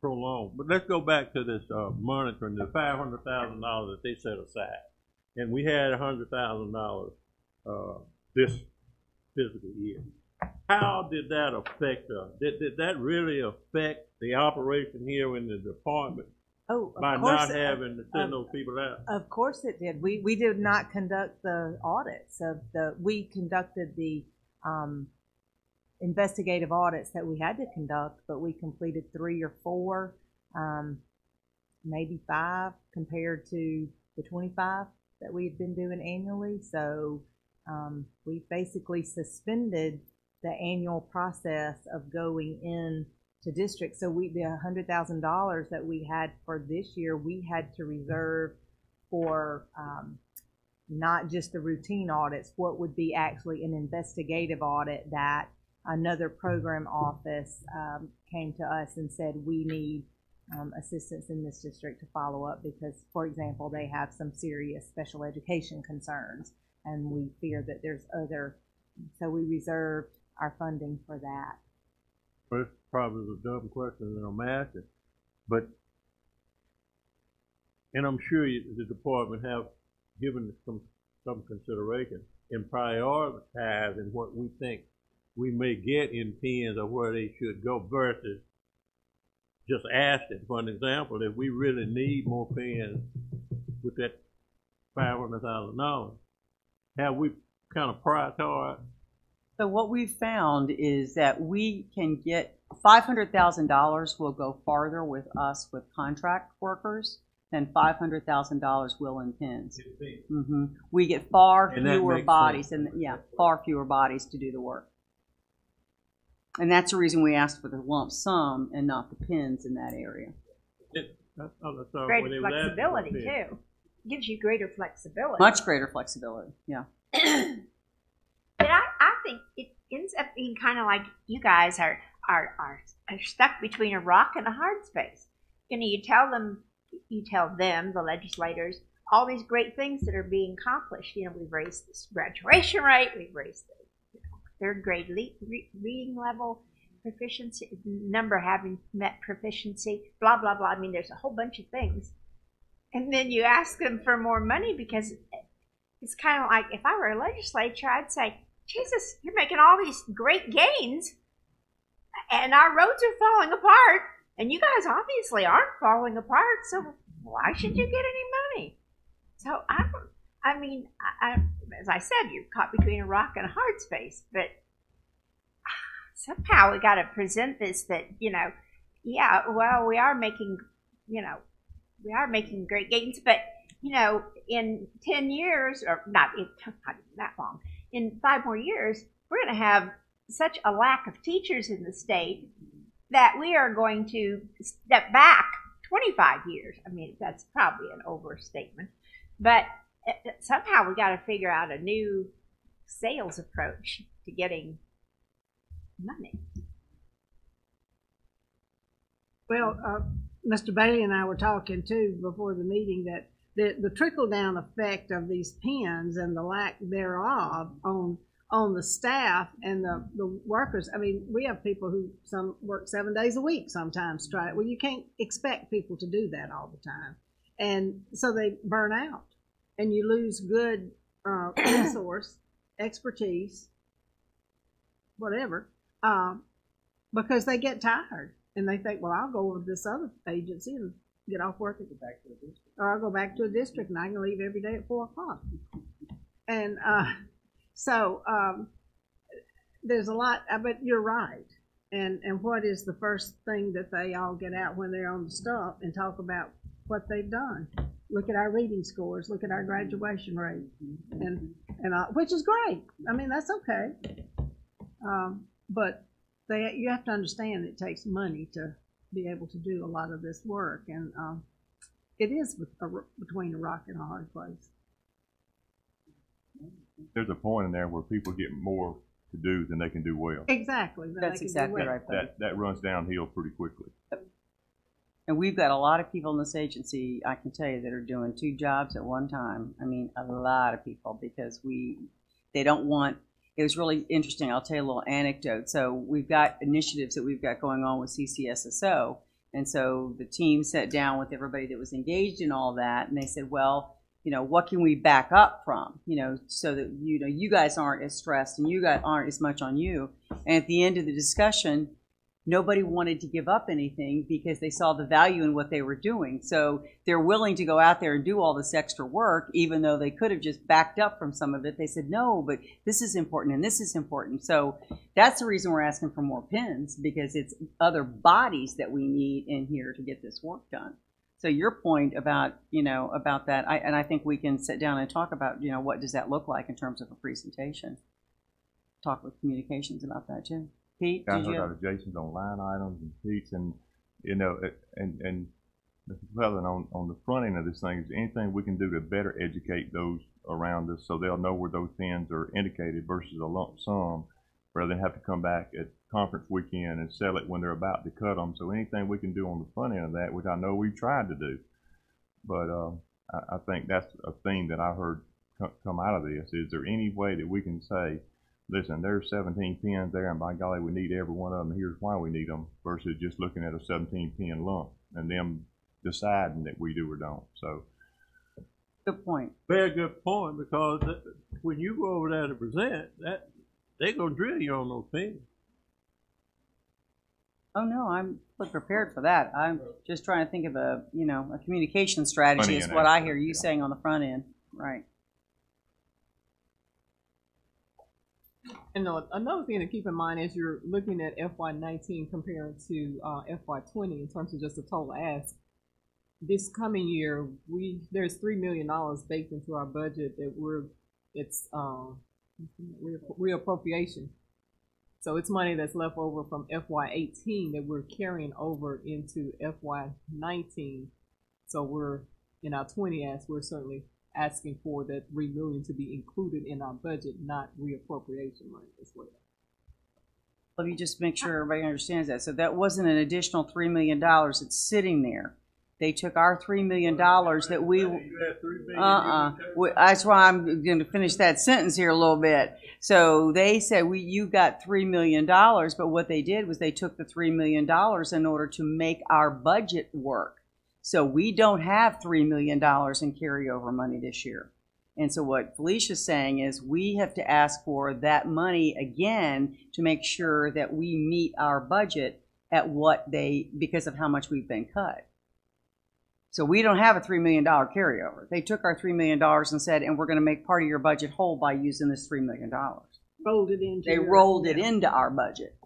prolong, but let's go back to this monitoring, the $500,000 that they set aside. And we had $100,000 this fiscal year. How did that affect us? Did that really affect the operation here in the department? Oh, by of course, not having to send those people out? Of course it did. We did not conduct the audits of we conducted the investigative audits that we had to conduct, but we completed 3 or 4, maybe 5 compared to the 25 that we had been doing annually. So we basically suspended the annual process of going in to districts. So the $100,000 that we had for this year, we had to reserve for not just the routine audits, what would be actually an investigative audit that another program office came to us and said, we need assistance in this district to follow up because, for example, they have some serious special education concerns, and we fear that there's other, so we reserved our funding for that. Well, it's probably a dumb question that I'm asking, but, and I'm sure the department have given some consideration in prioritizing what we think we may get in pins or where they should go versus just asking. For an example, if we really need more pins with that $500,000, have we kind of prioritized? So what we've found is that we can get $500,000 will go farther with us with contract workers than $500,000 will in pins. Mm-hmm. We get far fewer bodies, and far fewer bodies to do the work. And that's the reason we asked for the lump sum and not the pins in that area. Greater flexibility too. Gives you greater flexibility. Much greater flexibility, yeah. But I think it ends up being kind of like you guys are stuck between a rock and a hard space. You know, you tell them, the legislators, all these great things that are being accomplished. You know, we've raised this graduation rate, we've raised the third grade reading level proficiency, number having met proficiency, blah, blah, blah. I mean, there's a whole bunch of things. And then you ask them for more money because it's kind of like if I were a legislature, I'd say, Jesus, you're making all these great gains and our roads are falling apart and you guys obviously aren't falling apart, so why should you get any money? So I mean, as I said, you're caught between a rock and a hard space, but somehow we got to present this that, you know, yeah, well, we are making great gains, but, you know, in 10 years, or not even that long, in 5 more years, we're going to have such a lack of teachers in the state that we are going to step back 25 years. I mean, that's probably an overstatement, but somehow we got to figure out a new sales approach to getting money. Well, Mr. Bailey and I were talking too before the meeting that the trickle-down effect of these pins and the lack thereof on the staff and the workers. I mean, we have people who some work 7 days a week sometimes straight. Well, you can't expect people to do that all the time. And so they burn out and you lose good resource, expertise, whatever, because they get tired and they think, well, I'll go over to this other agency and get off work and go back to a district. Or I'll go back to a district and I can leave every day at 4 o'clock. And so there's a lot, but you're right. And what is the first thing that they all get out when they're on the stump and talk about what they've done? Look at our reading scores, look at our graduation rate, and which is great. I mean, that's okay. But you have to understand it takes money to be able to do a lot of this work, and it is between a rock and a hard place. There's a point in there where people get more to do than they can do well. Exactly. That's exactly right. That runs downhill pretty quickly. And we've got a lot of people in this agency, I can tell you, that are doing 2 jobs at one time. I mean, a lot of people, because they don't want, it was really interesting. I'll tell you a little anecdote. So we've got initiatives that we've got going on with CCSSO. And so the team sat down with everybody that was engaged in all that, and they said, well, you know, what can we back up from, you know, so that, you know, you guys aren't as stressed and you guys aren't as much on you. And at the end of the discussion, nobody wanted to give up anything because they saw the value in what they were doing. So they're willing to go out there and do all this extra work, even though they could have just backed up from some of it. They said, no, but this is important and this is important. So that's the reason we're asking for more pins, because it's other bodies that we need in here to get this work done. So your point about, you know, about that, I think we can sit down and talk about, you know, what does that look like in terms of a presentation. Talk with communications about that too. Pete, I heard out of Jason's on line items and Pete's, and you know, and Mr. President, on the front end of this thing, is there anything we can do to better educate those around us so they'll know where those pins are indicated versus a lump sum, rather than have to come back at conference weekend and sell it when they're about to cut them. So anything we can do on the front end of that, which I know we've tried to do, but I think that's a theme that I heard come out of this. Is there any way that we can say, listen, there's 17 pins there, and by golly, we need every one of them. Here's why we need them, versus just looking at a 17-pin lump and them deciding that we do or don't. So, good point. Very good point, because when you go over there to present, that they're gonna drill you on those pins. Oh no, I'm prepared for that. I'm just trying to think of a, you know, a communication strategy is what I hear you saying on the front end, right? And another thing to keep in mind as you're looking at FY19 compared to FY20 in terms of just the total ask, this coming year there's $3 million baked into our budget that it's reappropriation. So it's money that's left over from FY18 that we're carrying over into FY19. So we're in our 20 ask, we're certainly asking for that $3 million to be included in our budget, not reappropriation money as well. Let me just make sure everybody understands that. So that wasn't an additional $3 million that's sitting there. They took our $3 million that we, that's why I'm going to finish that sentence here a little bit. So they said, you got $3 million, but what they did was they took the $3 million in order to make our budget work. So we don't have $3 million in carryover money this year. And so what Felicia's saying is we have to ask for that money again to make sure that we meet our budget at because of how much we've been cut. So we don't have a $3 million carryover. They took our $3 million and said, and we're going to make part of your budget whole by using this $3 million. Rolled it into. They rolled it into our budget.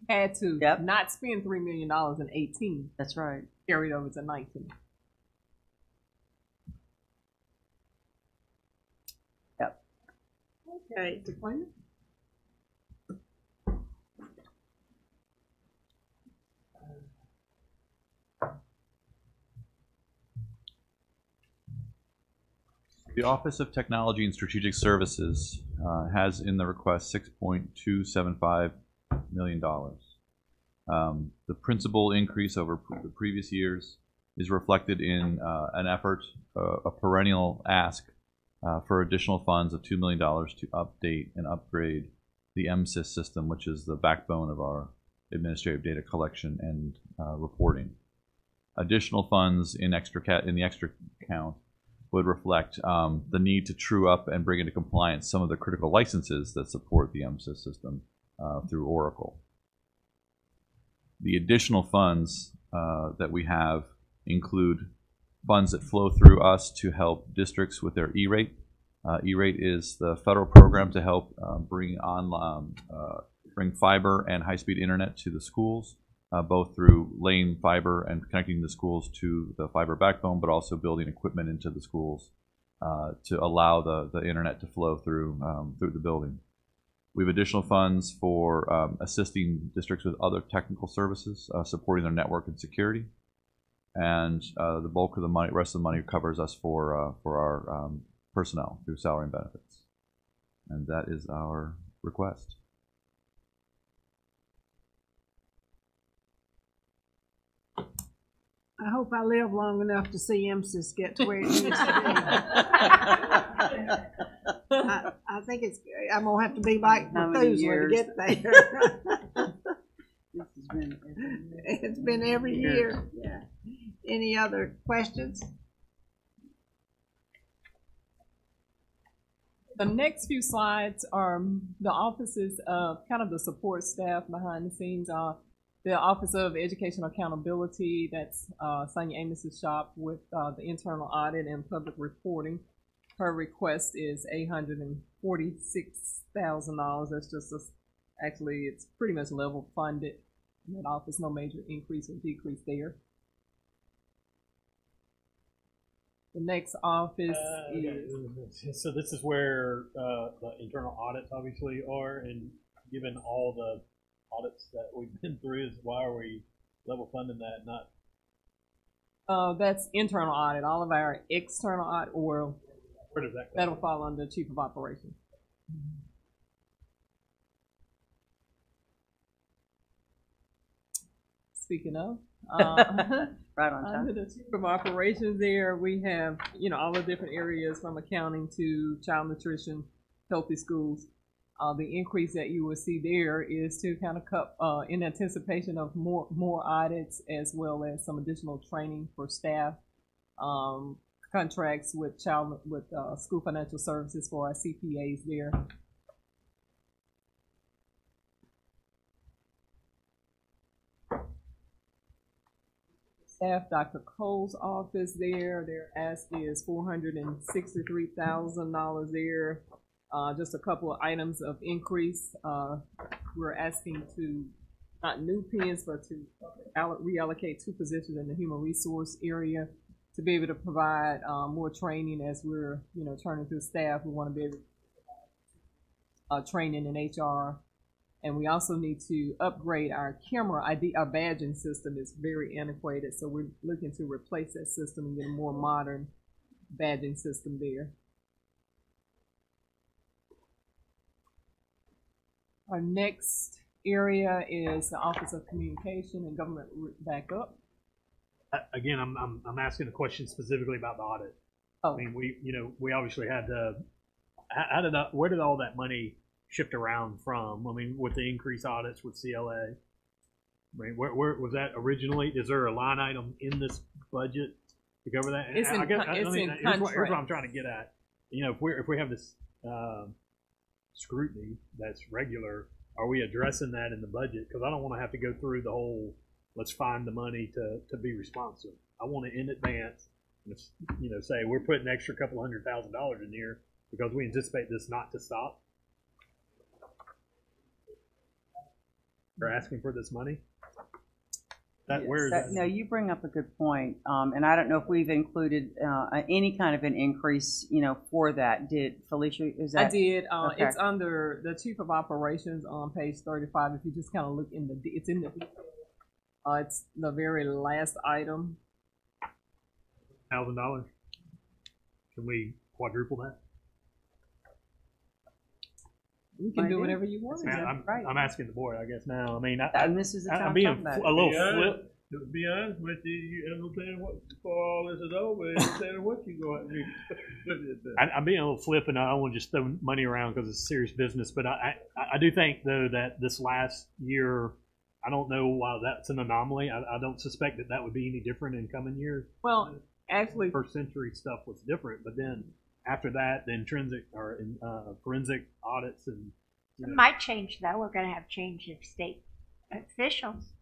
Had to not spend $3 million in 18. That's right. Carried over to 19. Yep. Okay. Deployment? The Office of Technology and Strategic Services has in the request $6.275 million. The principal increase over the previous years is reflected in an effort, a perennial ask for additional funds of $2 million to update and upgrade the MSIS system, which is the backbone of our administrative data collection and reporting. Additional funds in the extra count would reflect the need to true up and bring into compliance some of the critical licenses that support the MSIS system through Oracle. The additional funds that we have include funds that flow through us to help districts with their E-rate. E-rate is the federal program to help bring on bring fiber and high-speed internet to the schools, both through laying fiber and connecting the schools to the fiber backbone, but also building equipment into the schools to allow the internet to flow through the building. We have additional funds for assisting districts with other technical services, supporting their network and security. And the bulk of the money, rest of the money covers us for our personnel through salary and benefits. And that is our request. I hope I live long enough to see MSIS get to where it needs to be. I think I'm going to have to be like Methuselah to get there. It's been every year. Yeah. Any other questions? The next few slides are the offices of kind of the support staff behind the scenes. The Office of Educational Accountability, that's Sonia Amos's shop with the internal audit and public reporting. Her request is $846,000. That's just actually, it's pretty much level funded in that office. No major increase or decrease there. The next office is... So this is where the internal audits obviously are, and given all the audits that we've been through, why are we level funding that? Not that's internal audit. All of our external audit, or where does that go? That'll fall under Chief of Operations. Speaking of, right on time. Under the Chief of Operations, there we have all the different areas from accounting to child nutrition, healthy schools. The increase that you will see there is to kind of cut in anticipation of more audits, as well as some additional training for staff, contracts with school financial services for our CPAs there. Staff, Dr. Cole's office there, their ask is $463,000 there. Just a couple of items of increase. We're asking to, not new pins, but to reallocate 2 positions in the human resource area to be able to provide more training as we're, turning through staff. We want to be able to training in HR. And we also need to upgrade our camera ID. Our badging system is very antiquated, so we're looking to replace that system and get a more modern badging system there. Our next area is the Office of Communication and Government Backup. Again, I'm asking a question specifically about the audit. Oh. I mean, we obviously had to. Where did all that money shift around from? I mean, with the increased audits with CLA, I mean, where was that originally? Is there a line item in this budget to cover that? It's in here's what I'm trying to get at. If we have this scrutiny that's regular, are we addressing that in the budget? Because I don't want to have to go through the whole let's find the money to be responsive. I want to in advance, say we're putting an extra couple $100,000 in here because we anticipate this not to stop. They're asking for this money. Where is that? No, you bring up a good point, and I don't know if we've included any kind of an increase, for that. Did Felicia? Is that? I did. Okay. It's under the Chief of Operations on page 35. If you just kind of look it's in the. It's the very last item. $1,000. Can we quadruple that? You can do whatever you want. I'm asking the board, I guess, now. I mean, this is the time I'm being a little flip. To be honest with you, you understand what, before all this is over, you understand what you go out and do. I'm being a little flip, and I don't want to just throw money around because it's serious business. But I do think, though, that this last year, I don't know why that's an anomaly. I don't suspect that would be any different in coming years. Well, actually, first century stuff was different, but then after that, the intrinsic or forensic audits and it might change though. We're going to have change of state officials.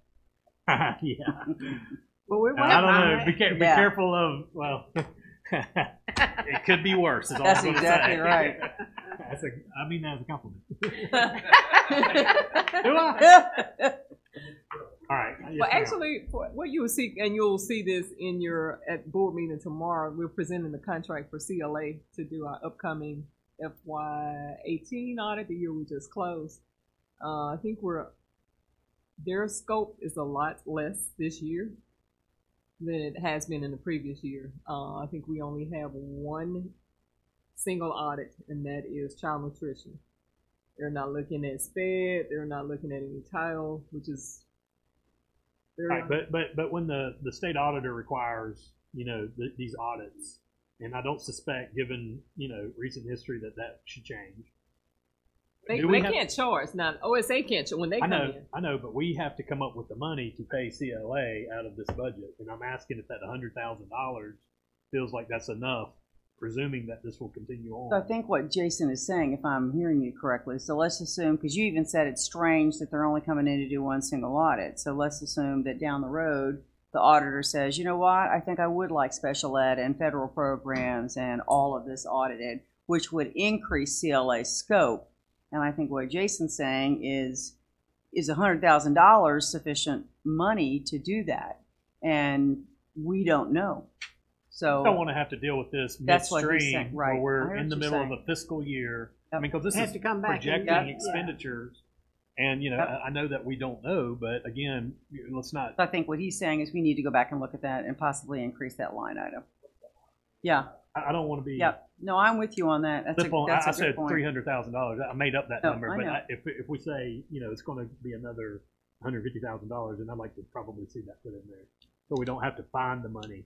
Yeah. Well, we're I don't know. Be careful of it could be worse. Is all That's I'm exactly say. right. I mean that as a compliment. Do I? All right. Yes, Well, ma'am. actually, what you will see, and you'll see this in your at board meeting tomorrow. We're presenting the contract for CLA to do our upcoming FY18 audit, the year we just closed. I think their scope is a lot less this year than it has been in the previous year. I think we only have one single audit, and that is child nutrition. They're not looking at SPED. They're not looking at any title, which is Right, but when the state auditor requires, these audits, and I don't suspect, given, recent history, that should change. they can't charge. Now, OSA can't charge when they come in. I know, but we have to come up with the money to pay CLA out of this budget, and I'm asking if that $100,000 feels like that's enough, presuming that this will continue on. So I think what Jason is saying, if I'm hearing you correctly, so let's assume, because you even said it's strange that they're only coming in to do one single audit. So let's assume that down the road, the auditor says, you know what, I think I would like special ed and federal programs and all of this audited, which would increase CLA's scope. And I think what Jason's saying is $100,000 sufficient money to do that? And we don't know. So I don't want to have to deal with this that's what he's saying, midstream, right. where I we're heard in the what you're middle of saying. a fiscal year. I Yep. mean, because this Have is to come back and- projecting Yep. expenditures, and Yep. I know that we don't know, but again, let's not. I think what he's saying is we need to go back and look at that and possibly increase that line item. Yeah, I don't want to be. yeah. No, I'm with you on that. That's Flip on, that's I a good said point. $300,000. I made up that No, number, I but know. if we say it's going to be another $150,000, then I'd like to probably see that put in there, so we don't have to find the money.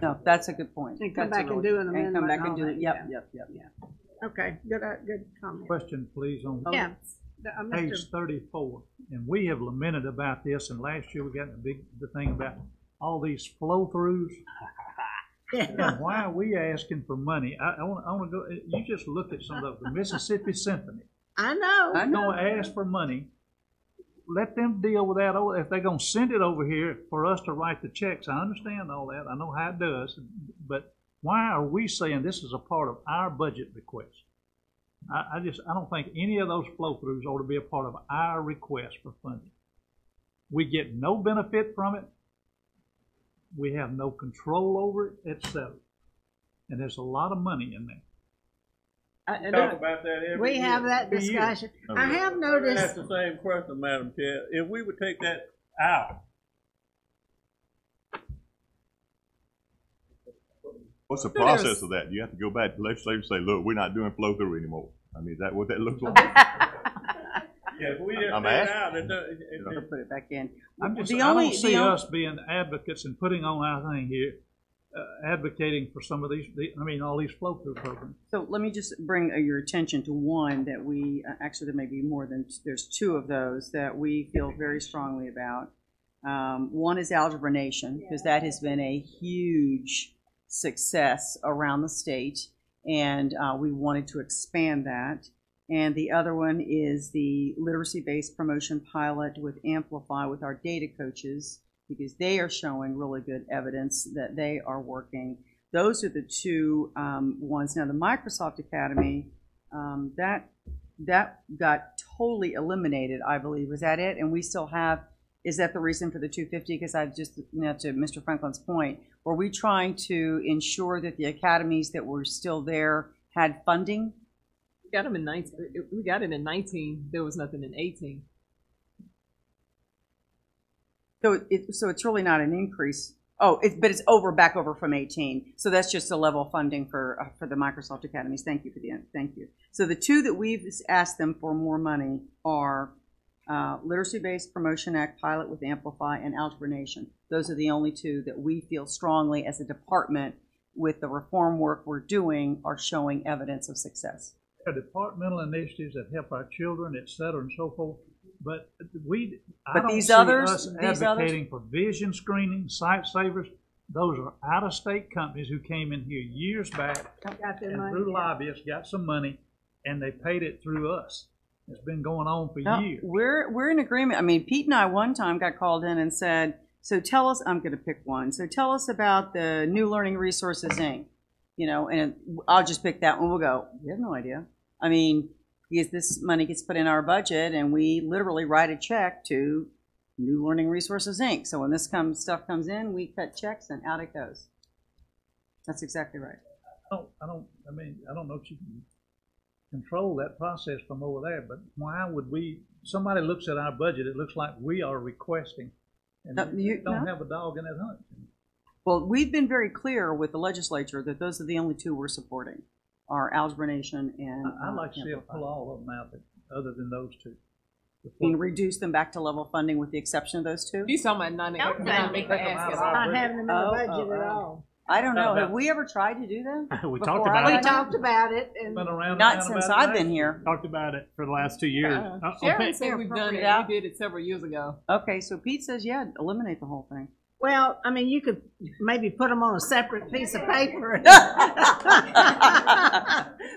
No, that's a good point. And come That's a back and really- do an and amendment come back and and do all it. that, Yep, yeah. yep, yep. Okay, good comment. Question, please, on Yeah, page Mr. 34. And we have lamented about this, and last year we got the thing about all these flow-throughs. And why are we asking for money? I want to go, you just look at some of the Mississippi Symphony. I know. I know. Going to ask for money. Let them deal with that. If they're going to send it over here for us to write the checks, I understand all that. I know how it does. But why are we saying this is a part of our budget request? I don't think any of those flow-throughs ought to be a part of our request for funding. We get no benefit from it. We have no control over it, etc. And there's a lot of money in there. Talk about that every We year. have that Every year. discussion. I have noticed. That's the same question, Madam Chair. If we would take that out, What's the process of that? You have to go back to the legislature and say, look, we're not doing flow through anymore. I mean, is that what that looks like? if we just I'm take it asking. out, We'll put it back in. I don't see us being advocates and putting on our thing here, advocating for some of all these flow-through programs. So let me just bring your attention to one that we, actually there may be more than, there's two of those that we feel very strongly about. One is Algebra Nation, because that has been a huge success around the state, and we wanted to expand that. And the other one is the literacy-based promotion pilot with Amplify with our data coaches, because they are showing really good evidence that they are working. Those are the two ones. Now, the Microsoft Academy, that got totally eliminated, I believe. Was that it? And we still have, is that the reason for the 250? Because I've just, to Mr. Franklin's point, were we trying to ensure that the academies that were still there had funding? We got them in 19. We got it in 19. There was nothing in 18. So it's really not an increase. Oh, but it's back over from 18. So that's just a level of funding for the Microsoft Academies. Thank you for thank you. So the two that we've asked them for more money are Literacy-Based Promotion Act pilot with Amplify and Algebra Nation. Those are the only two that we feel strongly as a department with the reform work we're doing are showing evidence of success. Departmental initiatives that help our children, et cetera, and so forth. But I don't these see others, us advocating for vision screening, sight savers. Those are out-of-state companies who came in here years back Got their and money, through yeah. lobbyists got some money, and they paid it through us. It's been going on for No, years. we're in agreement. I mean, Pete and I one time got called in and said, so tell us, I'm going to pick one. So tell us about the New Learning Resources, Inc. And I'll just pick that one. We'll go, we have no idea. I mean, because this money gets put in our budget and we literally write a check to New Learning Resources, Inc. So when this stuff comes in, we cut checks and out it goes. That's exactly right. I don't know if you can control that process from over there, but why would somebody looks at our budget, it looks like we are requesting, and we don't have a dog in that hunt. Well, we've been very clear with the legislature that those are the only two we're supporting, are Algebra Nation and I'd like to see them pull all of them out, other than those two. and reduce them back to level funding with the exception of those two? He's talking about not make the ask at all. Not having them in the budget at all. I don't know. Have we ever tried to do that? We Before talked I about We it. left? talked about it, and Been around and Not around since about I've it. been here. Talked about it for the last 2 years. On Sharon page- said we've done it. Yeah. We did it several years ago. Okay, so Pete says, yeah, eliminate the whole thing. well, I mean, you could maybe put them on a separate piece of paper. And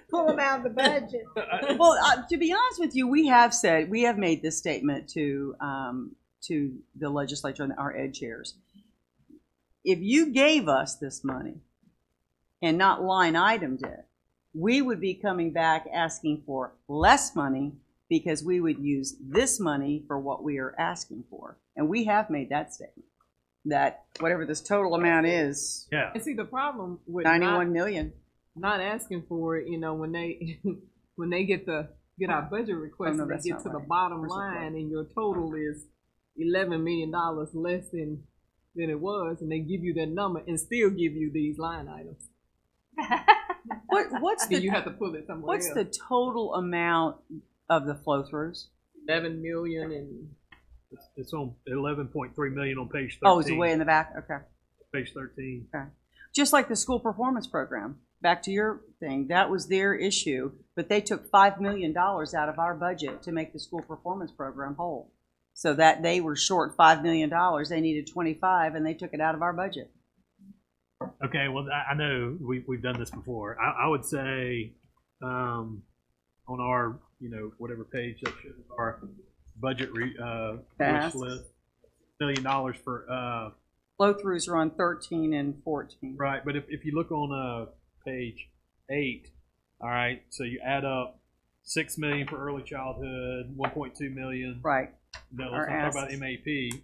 pull them out of the budget. Well, to be honest with you, we have made this statement to the legislature and our ed chairs. If you gave us this money and not line itemed it, we would be coming back asking for less money because we would use this money for what we are asking for. And we have made that statement, that whatever this total amount is, Yeah. And see, the problem with 91 million. not asking for it, when they when they get our budget request, no, and they that's get not to the right. bottom Where's the line, plug? and your total is $11 million less than it was, and they give you that number and still give you these line items. What's Then the you have to pull it somewhere what's else. the total amount of the flow throughs? 11 million and It's on 11.3 million on page 13. Oh, it's way in the back. Okay. Page 13. Okay. Just like the school performance program. Back to your thing, that was their issue, but they took $5 million out of our budget to make the school performance program whole. So that they were short $5 million, they needed 25, and they took it out of our budget. Okay, well, I know we've done this before. I would say on our, whatever page that shows our budget wish Tasks. list, $1 million for Flow-throughs are on 13 and 14. right. But if you look on page 8, all right, so you add up $6 million for early childhood, $1.2 million. Right. No, Our let's not talk about asks. MAP.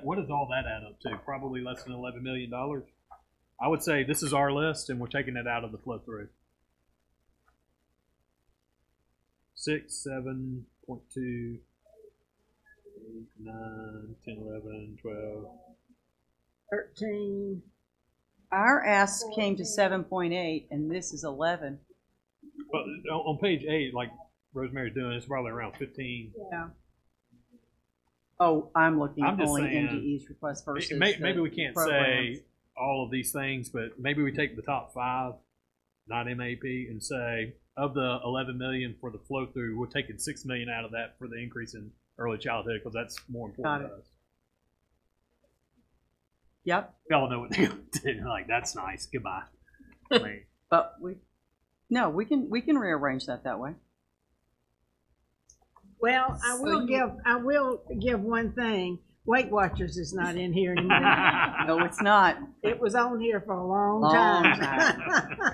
What does all that add up to? Probably less than $11 million. I would say this is our list, and we're taking it out of the flow through. 6, 7.2, 8, 9, 10, 11, 12. 13. Our ask came to 7.8, and this is 11. But on page 8, like Rosemary's doing, it's probably around 15. Yeah. Oh, I'm looking I'm just only saying, MDE's request versus Maybe the we can't programs. say all of these things, but maybe we take the top 5, not MAP, and say of the 11 million for the flow through, we're taking 6 million out of that for the increase in early childhood because that's more important to us. Yep. Y'all know what they're going to do. Like, that's nice. Goodbye. I mean, But we can rearrange that way. Well, I will give one thing. Weight Watchers is not in here anymore. No, it's not. It was on here for a long Long time. Well,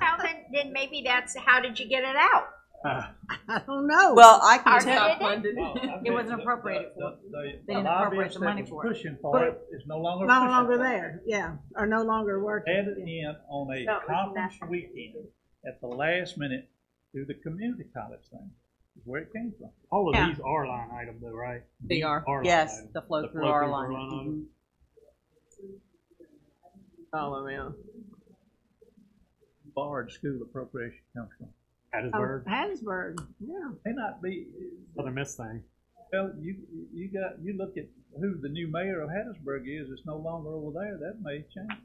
then maybe that's how did you get it out? I don't know. Well, I can Hard tell. to do. It wasn't appropriated for. The They didn't appropriate lobbyist the money that for was it. pushing for it is no longer no pushing longer for it. there. Yeah, or no longer working. Added in on a No, it's conference nothing. weekend at the last minute through the community college thing. Is where it came from. all of Yeah. these are line items, though, right? They are. Line Yes, items. the flow The through flow our through line. are line items. all around. Large school appropriation comes from. Hattiesburg, Hattiesburg. Yeah. May not be. Southern Miss thing. Well, you look at who the new mayor of Hattiesburg is. It's no longer over there. That may change.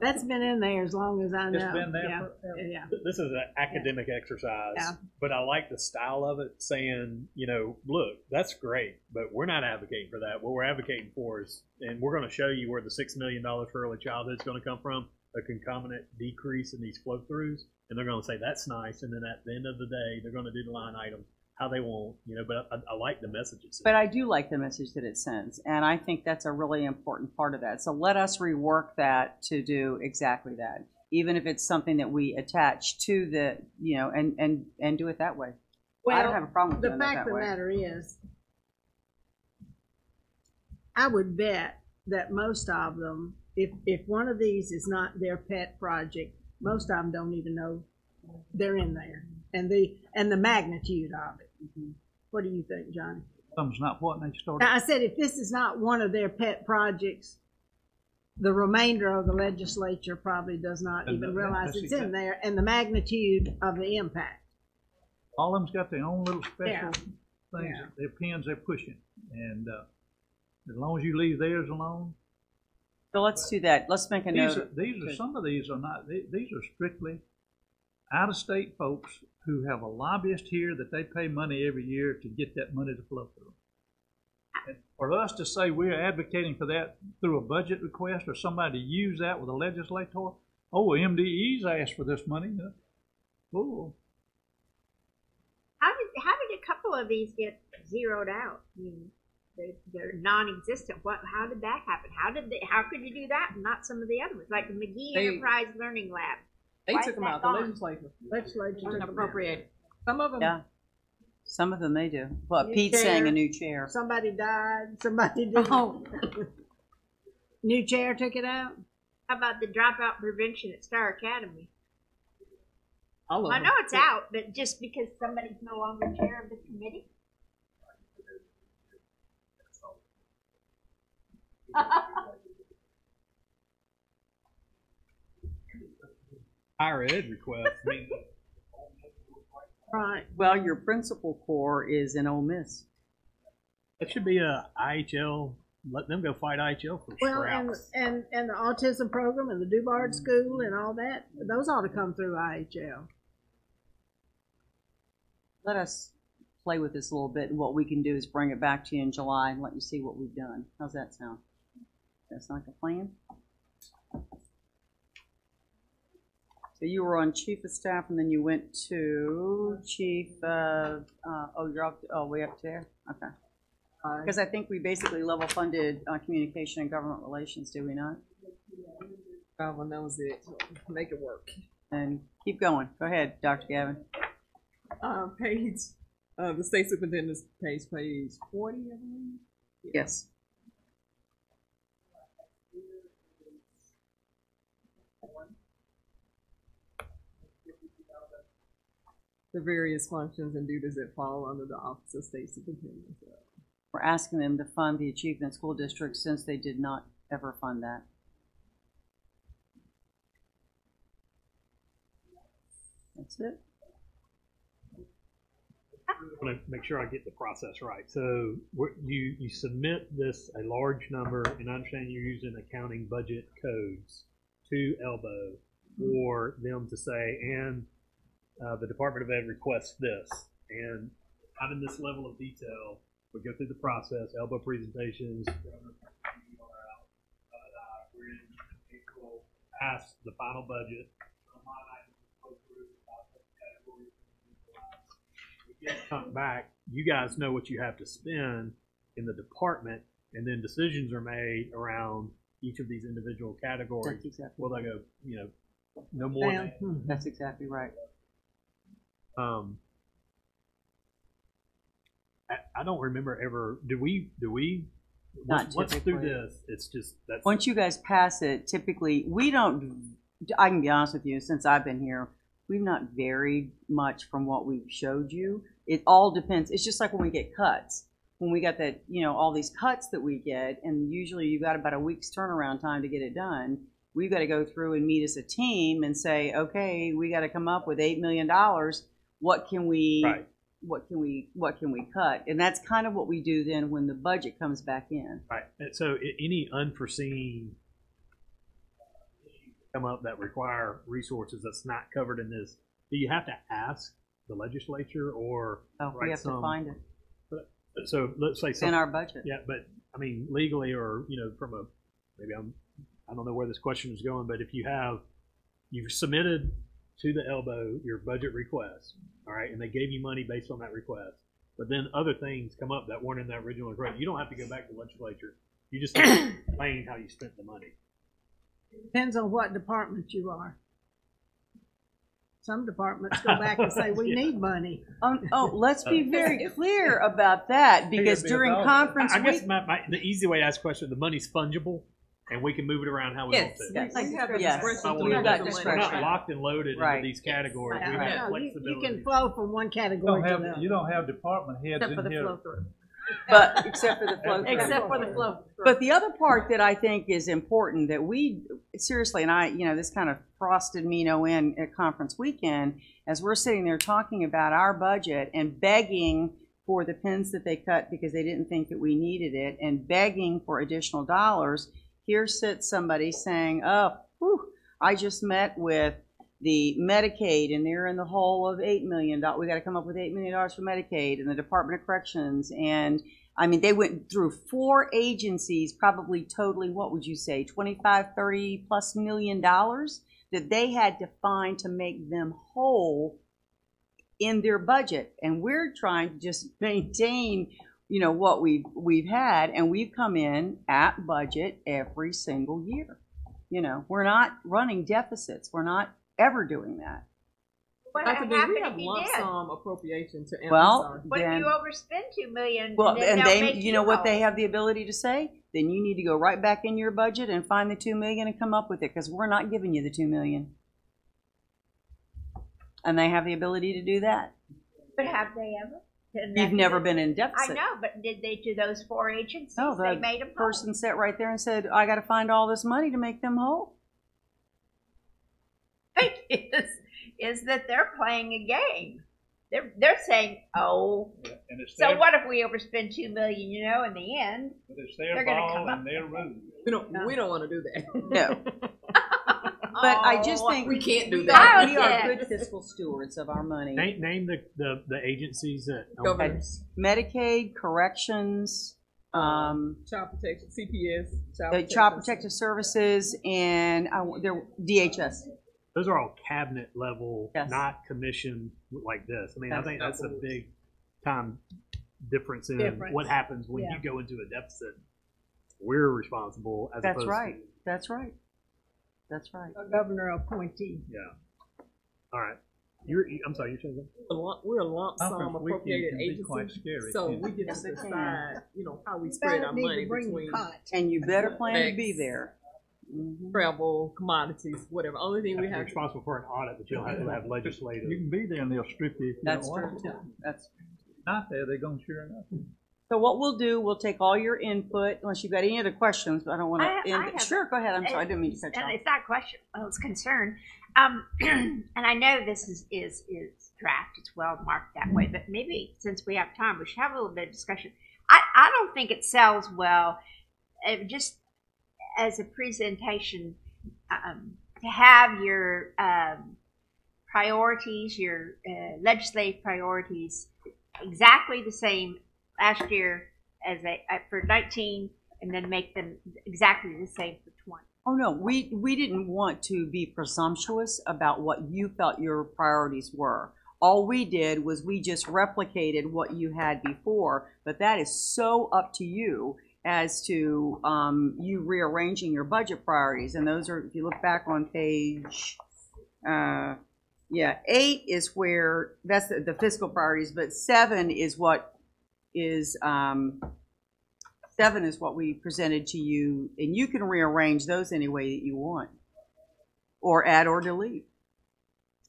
That's been in there as long as I know. It's been there yeah. forever. Yeah. This is an academic exercise, Yeah. but I like the style of it, saying, look, that's great, but we're not advocating for that. What we're advocating for is, and we're going to show you where the $6 million for early childhood is going to come from, a concomitant decrease in these flow throughs, and they're going to say, that's nice, and then at the end of the day, they're going to do the line item how they want, but I like the messages. But I do like the message that it sends, and I think that's a really important part of that. So let us rework that to do exactly that, even if it's something that we attach to the, and do it that way. I don't have a problem with the doing that fact of the way. matter is, I would bet that most of them, if one of these is not their pet project, most of them don't even know they're in there, and the magnitude of it. What do you think, Johnny? Something's not what they started. Now, I said if this is not one of their pet projects, the remainder of the legislature probably does not And even that- realize that's it's in exact- there, and the magnitude of the impact. All of them's got their own little special Yeah. things, Yeah. their pins they're pushing. And as long as you leave theirs alone, So let's do that. Let's make a note. some of these are not, these are strictly out-of-state folks who have a lobbyist here that they pay money every year to get that money to flow through. And for us to say we're advocating for that through a budget request or somebody to use that with a legislator, oh, MDE's asked for this money. Oh, How did a couple of these get zeroed out? I mean, they're non-existent. How did that happen? How could you do that and not some of the other ones, like the McGee They- Enterprise Learning Lab? They Why took is them that out. The gone? legislature Legislature took them out. appropriated. Some of them. Yeah. Some of them they do. Well, New Pete's chair. saying a new chair. Somebody died, somebody didn't. Oh. New chair took it out? How about the dropout prevention at Star Academy? All of I them. know it's out, but just because somebody's no longer chair of the committee. Higher ed requests. I mean, Right. Well, your principal core is in Ole Miss. that should be a IHL. Let them go fight IHL for Well, scraps. and the autism program and the Dubard School and all that, those ought to come through IHL. Let us play with this a little bit, and what we can do is bring it back to you in July and let you see what we've done. How's that sound? That sound like a plan? So you were on chief of staff, and then you went to chief. You're up. Way up there. Okay. Because I think we basically level funded communication and government relations, do we not? Well, that was it. Make it work. And keep going. Go ahead, Dr. Gavin. Page, the state superintendent's page 40, I believe. Yes. The various functions and duties that fall under the Office of State Superintendent. We're asking them to fund the Achievement School District since they did not ever fund that. That's it. I want to make sure I get the process right. So you submit this, a large number, and I understand you're using accounting budget codes to ELBO for them to say, and the Department of Ed requests this. And out in this level of detail, we go through the process, ELBO presentations, we're in April, pass the final budget. Come back, you guys know what you have to spend in the department, and then decisions are made around each of these individual categories. That's exactly Will they go, no more Down. than, That's exactly right. I don't remember ever, do we, Not once through typically. this, it's just, that's. Once you guys pass it, typically, we don't, I can be honest with you, since I've been here, we've not varied much from what we've showed you. It all depends. It's just like when we get cuts. When we got that, all these cuts that we get, and usually you've got about a week's turnaround time to get it done. We've got to go through and meet as a team and say, okay, we got to come up with $8 million. What can we, Right. what can we cut? And that's kind of what we do then when the budget comes back in. Right. And so any unforeseen issues come up that require resources that's not covered in this, do you have to ask the legislature or So we write have to some? find it. So let's say It's in our budget. Yeah, but I mean legally, or from a I don't know where this question is going, but if you've submitted to the ELBO your budget request, all right, and they gave you money based on that request, but then other things come up that weren't in that original request, you don't have to go back to the legislature. You just have to explain how you spent the money. Depends on what department you are. Some departments go back and say, we need money. Let's be very clear about that, because during conference I week. guess the easy way to ask the question: the money's fungible, and we can move it around how we want to. Yes. We have the Yes. discretion to We've move got the money. We're not discretion. locked and loaded Right. into these categories. We Right. have No, you flexibility. can flow from one category to the You other. don't have department heads Except for in the here. flow through. But except for the flow. Except for the flow. But the other part that I think is important that we seriously, and this kind of frosted me no end at conference weekend, as we're sitting there talking about our budget and begging for the pins that they cut because they didn't think that we needed it, and begging for additional dollars. Here sits somebody saying, "Oh, whew, I just met with the Medicaid, and they're in the hole of $8 million. We got to come up with $8 million for Medicaid, and the Department of Corrections." And I mean, they went through 4 agencies, probably totally, what would you say, 25, 30 plus $1 million that they had to find to make them whole in their budget. And we're trying to just maintain, what we've had, and we've come in at budget every single year. We're not running deficits. We're not ever doing that. What Dr. B, happened we have if you lump did? sum appropriation to Well, What if then, you overspend $2 million? well, then and they'll they, make you know what they whole? have the ability to say? Then you need to go right back in your budget and find the $2 million and come up with it, because we're not giving you the $2 million. And they have the ability to do that. But have they ever? You've never been in I deficit. know, but did they do those 4 agencies? No, they the made them whole. person sat right there and said, "I got to find all this money to make them whole." is that they're playing a game. They're saying, oh, And it's so their, what if we overspend $2 million? In the end, but it's their they're gonna ball come up and their rules. We don't want to do that. No. But I just Oh, think we can't do we that. are, we are Politics. good fiscal stewards of our money. Name the agencies that Governors, Medicaid, corrections, child protection, CPS, the Child Protective Services, and DHS. those are all cabinet level, Yes. not commissioned like this. I mean, I think that's a Absolutely. big time difference in what happens when you go into a deficit. We're responsible as That's opposed right. to That's right. That's right. A governor appointee. yeah. All right. I'm sorry. You're saying something? we're a lump sum Conference weekend appropriated can be quite agency, scary, so can't we it? get Yes, to it can. decide, how we spread our Need money to bring between the pot. And you better plan to be Thanks. there. Mhm. travel, commodities, whatever. Only thing we You're have responsible for an audit, but you'll have to have legislative. You can be there and they'll strip you if you That's don't want true. to. That's Not there, they're gonna sure enough. So what we'll do, we'll take all your input, unless you've got any other questions, but I don't want I to have- end. Sure, go ahead. I'm sorry, I didn't mean to cut you And off. it's not a question. Well, it's concern. And I know this is draft. It's well marked that way. But maybe since we have time, we should have a little bit of discussion. I don't think it sells well, just as a presentation, to have your priorities, your legislative priorities, exactly the same last year as for 19, and then make them exactly the same for 20. Oh, no, we didn't want to be presumptuous about what you felt your priorities were. All we did was we just replicated what you had before, but that is so up to you as to you rearranging your budget priorities. And those are, if you look back on page, 8 is where, that's the fiscal priorities, but 7 is what is, 7 is what we presented to you, and you can rearrange those any way that you want, or add or delete.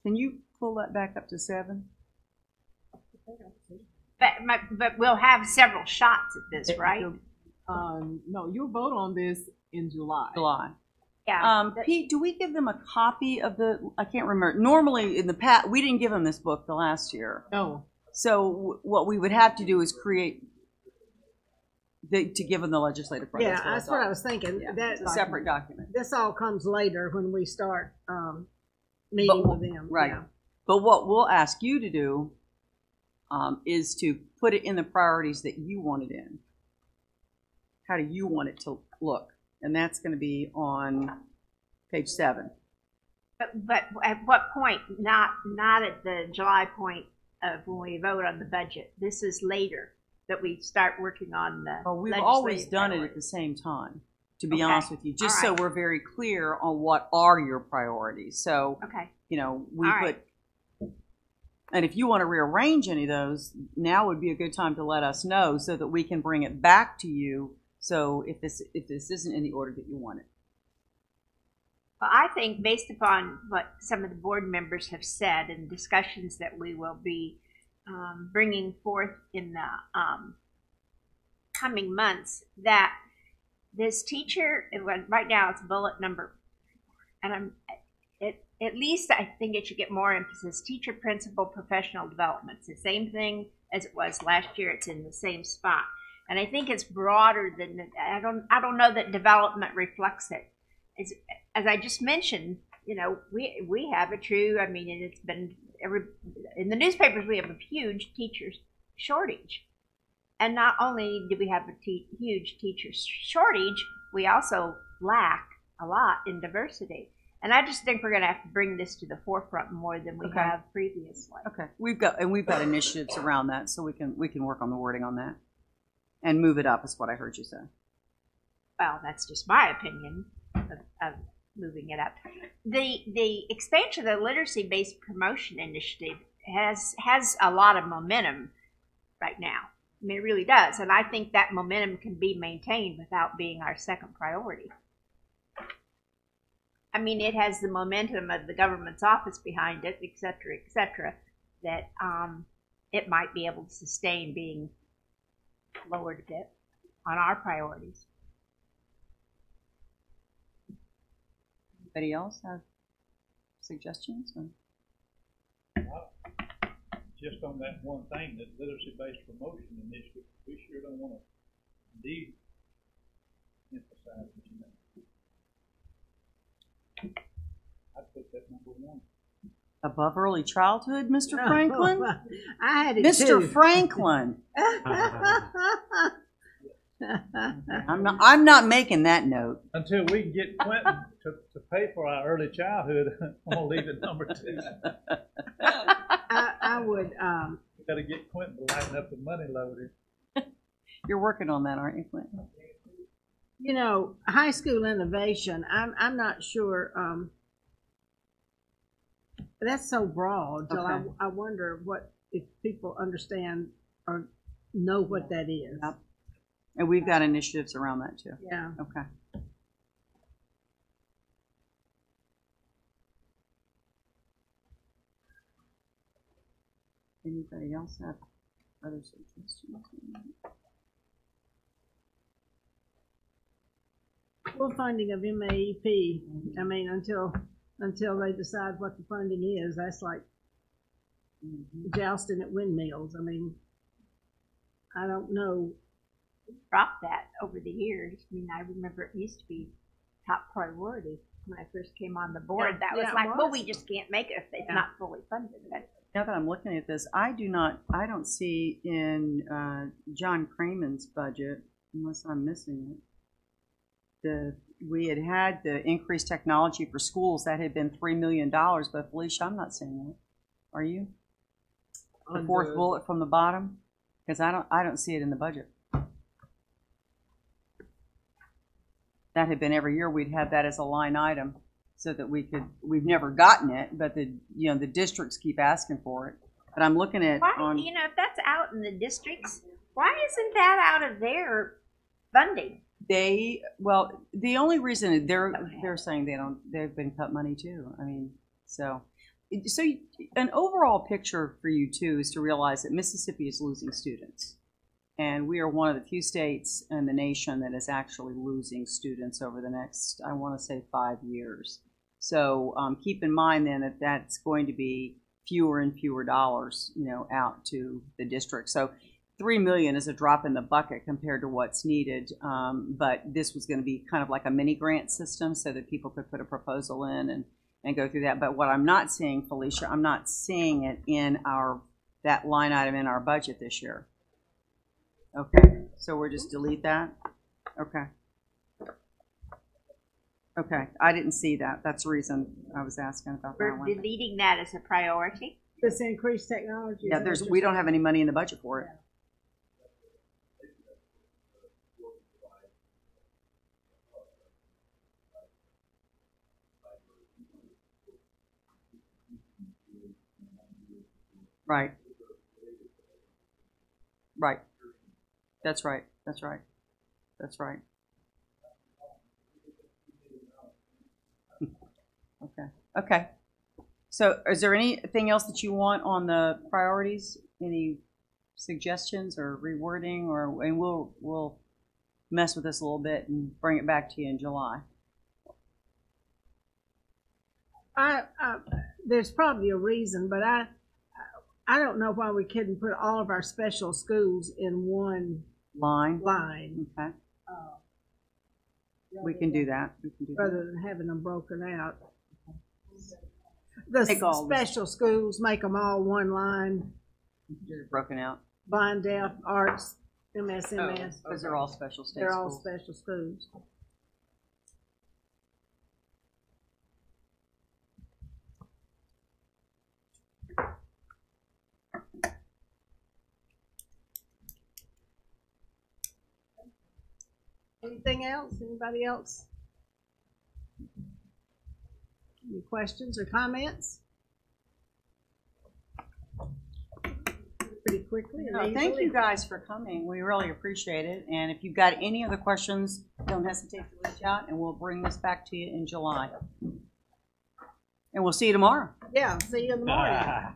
Can you pull that back up to 7? But we'll have several shots at this, right? no, you'll vote on this in July. Yeah. Pete, do we give them a copy of the, I can't remember, normally in the past, we didn't give them this book the last year. No. So what we would have to do is create, to give them the legislative process. Yeah, that's what I was thinking. Yeah, That it's a separate document. This all comes later when we start meeting with them. Right. Yeah. But what we'll ask you to do is to put it in the priorities that you want it in. How do you want it to look? And that's going to be on page 7. But at what point? Not at the July point of when we vote on the budget. This is later that we start working on the. Well, we've legislative always done it at priorities. the same time, to be Okay. honest with you, just All so right. we're very clear on what are your priorities. So, Okay. we All put right. And if you want to rearrange any of those, now would be a good time to let us know so that we can bring it back to you. So if this isn't in the order that you want it. Well, I think based upon what some of the board members have said and discussions that we will be bringing forth in the coming months, that this teacher, right now it's bullet number, and at least I think it should get more emphasis, teacher, principal, professional development. It's the same thing as it was last year. It's in the same spot. And I think it's broader than, I don't know that development reflects it. As I just mentioned, you know, we have a true, I mean, and it's been, in the newspapers we have a huge teacher shortage. And not only do we have a huge teacher shortage, we also lack a lot in diversity. And I just think we're going to have to bring this to the forefront more than we have previously. Okay, we've got initiatives around that, so we can work on the wording on that and move it up. Is what I heard you say. Well, that's just my opinion of moving it up. The expansion of the literacy-based promotion initiative has a lot of momentum right now. I mean, it really does, and I think that momentum can be maintained without being our second priority. I mean, it has the momentum of the government's office behind it, et cetera, that it might be able to sustain being lowered a bit on our priorities. Anybody else have suggestions? Just on that one thing, that literacy-based promotion initiative, we sure don't want to de-emphasize it, you know. I'd put that number one. Above early childhood, Mr. Franklin? I had it Mr. too. Franklin. I'm not making that note. Until we can get Quentin to pay for our early childhood, I'm gonna leave it number two. I would. We gotta get Quentin to lighten up the money loaded. You're working on that, aren't you, Quentin? You know, high school innovation. I'm not sure. That's so broad. So Okay. I wonder what if people understand or know what that is. Yep. And we've got initiatives around that too. Yeah. Okay. Anybody else have other suggestions? Full funding of MAEP. I mean, until they decide what the funding is, that's like jousting at windmills. I mean, I don't know. Dropped that over the years. I mean, I remember it used to be top priority when I first came on the board. That was Yeah, it like, was. well, we just can't make it if it's not fully funded. But Now that I'm looking at this, I don't see in John Craman's budget, unless I'm missing it, we had the increased technology for schools that had been $3 million, but Felicia, I'm not seeing that. Are you? The fourth bullet from the bottom? Because I don't see it in the budget. That had been every year we'd have that as a line item so that we've never gotten it, but the districts keep asking for it. But I'm looking at why, if that's out in the districts, why isn't that out of their funding? the only reason they're saying they've been cut money too. I mean, so an overall picture for you too is to realize that Mississippi is losing students. And we are one of the few states in the nation that is actually losing students over the next, I want to say, 5 years. So keep in mind then that that's going to be fewer and fewer dollars, out to the district. So $3 million is a drop in the bucket compared to what's needed. But this was going to be kind of like a mini grant system so that people could put a proposal in and go through that. But what I'm not seeing, Felicia, I'm not seeing it in that line item in our budget this year. Okay, so we'll just delete that? Okay. Okay, I didn't see that. That's the reason I was asking about that We're one. deleting that as a priority. This increased technology. Yeah, we don't have any money in the budget for it. Right. Right. That's right. That's right. That's right. Okay. Okay. So is there anything else that you want on the priorities? Any suggestions or rewording, and we'll mess with this a little bit and bring it back to you in July. There's probably a reason, but I don't know why we couldn't put all of our special schools in one Line. line. Okay. We can do that. We can do that. Rather than having them broken out. The Take all special schools, make them all one line. Just broken out. Blind, deaf, arts, MSMS. Because they're all special state They're schools. all special schools. Anything else? Anybody else? Any questions or comments? Pretty quickly. And No, thank easily. you guys for coming. We really appreciate it. And if you've got any other questions, don't hesitate to reach out, and we'll bring this back to you in July. And we'll see you tomorrow. Yeah, see you in the morning.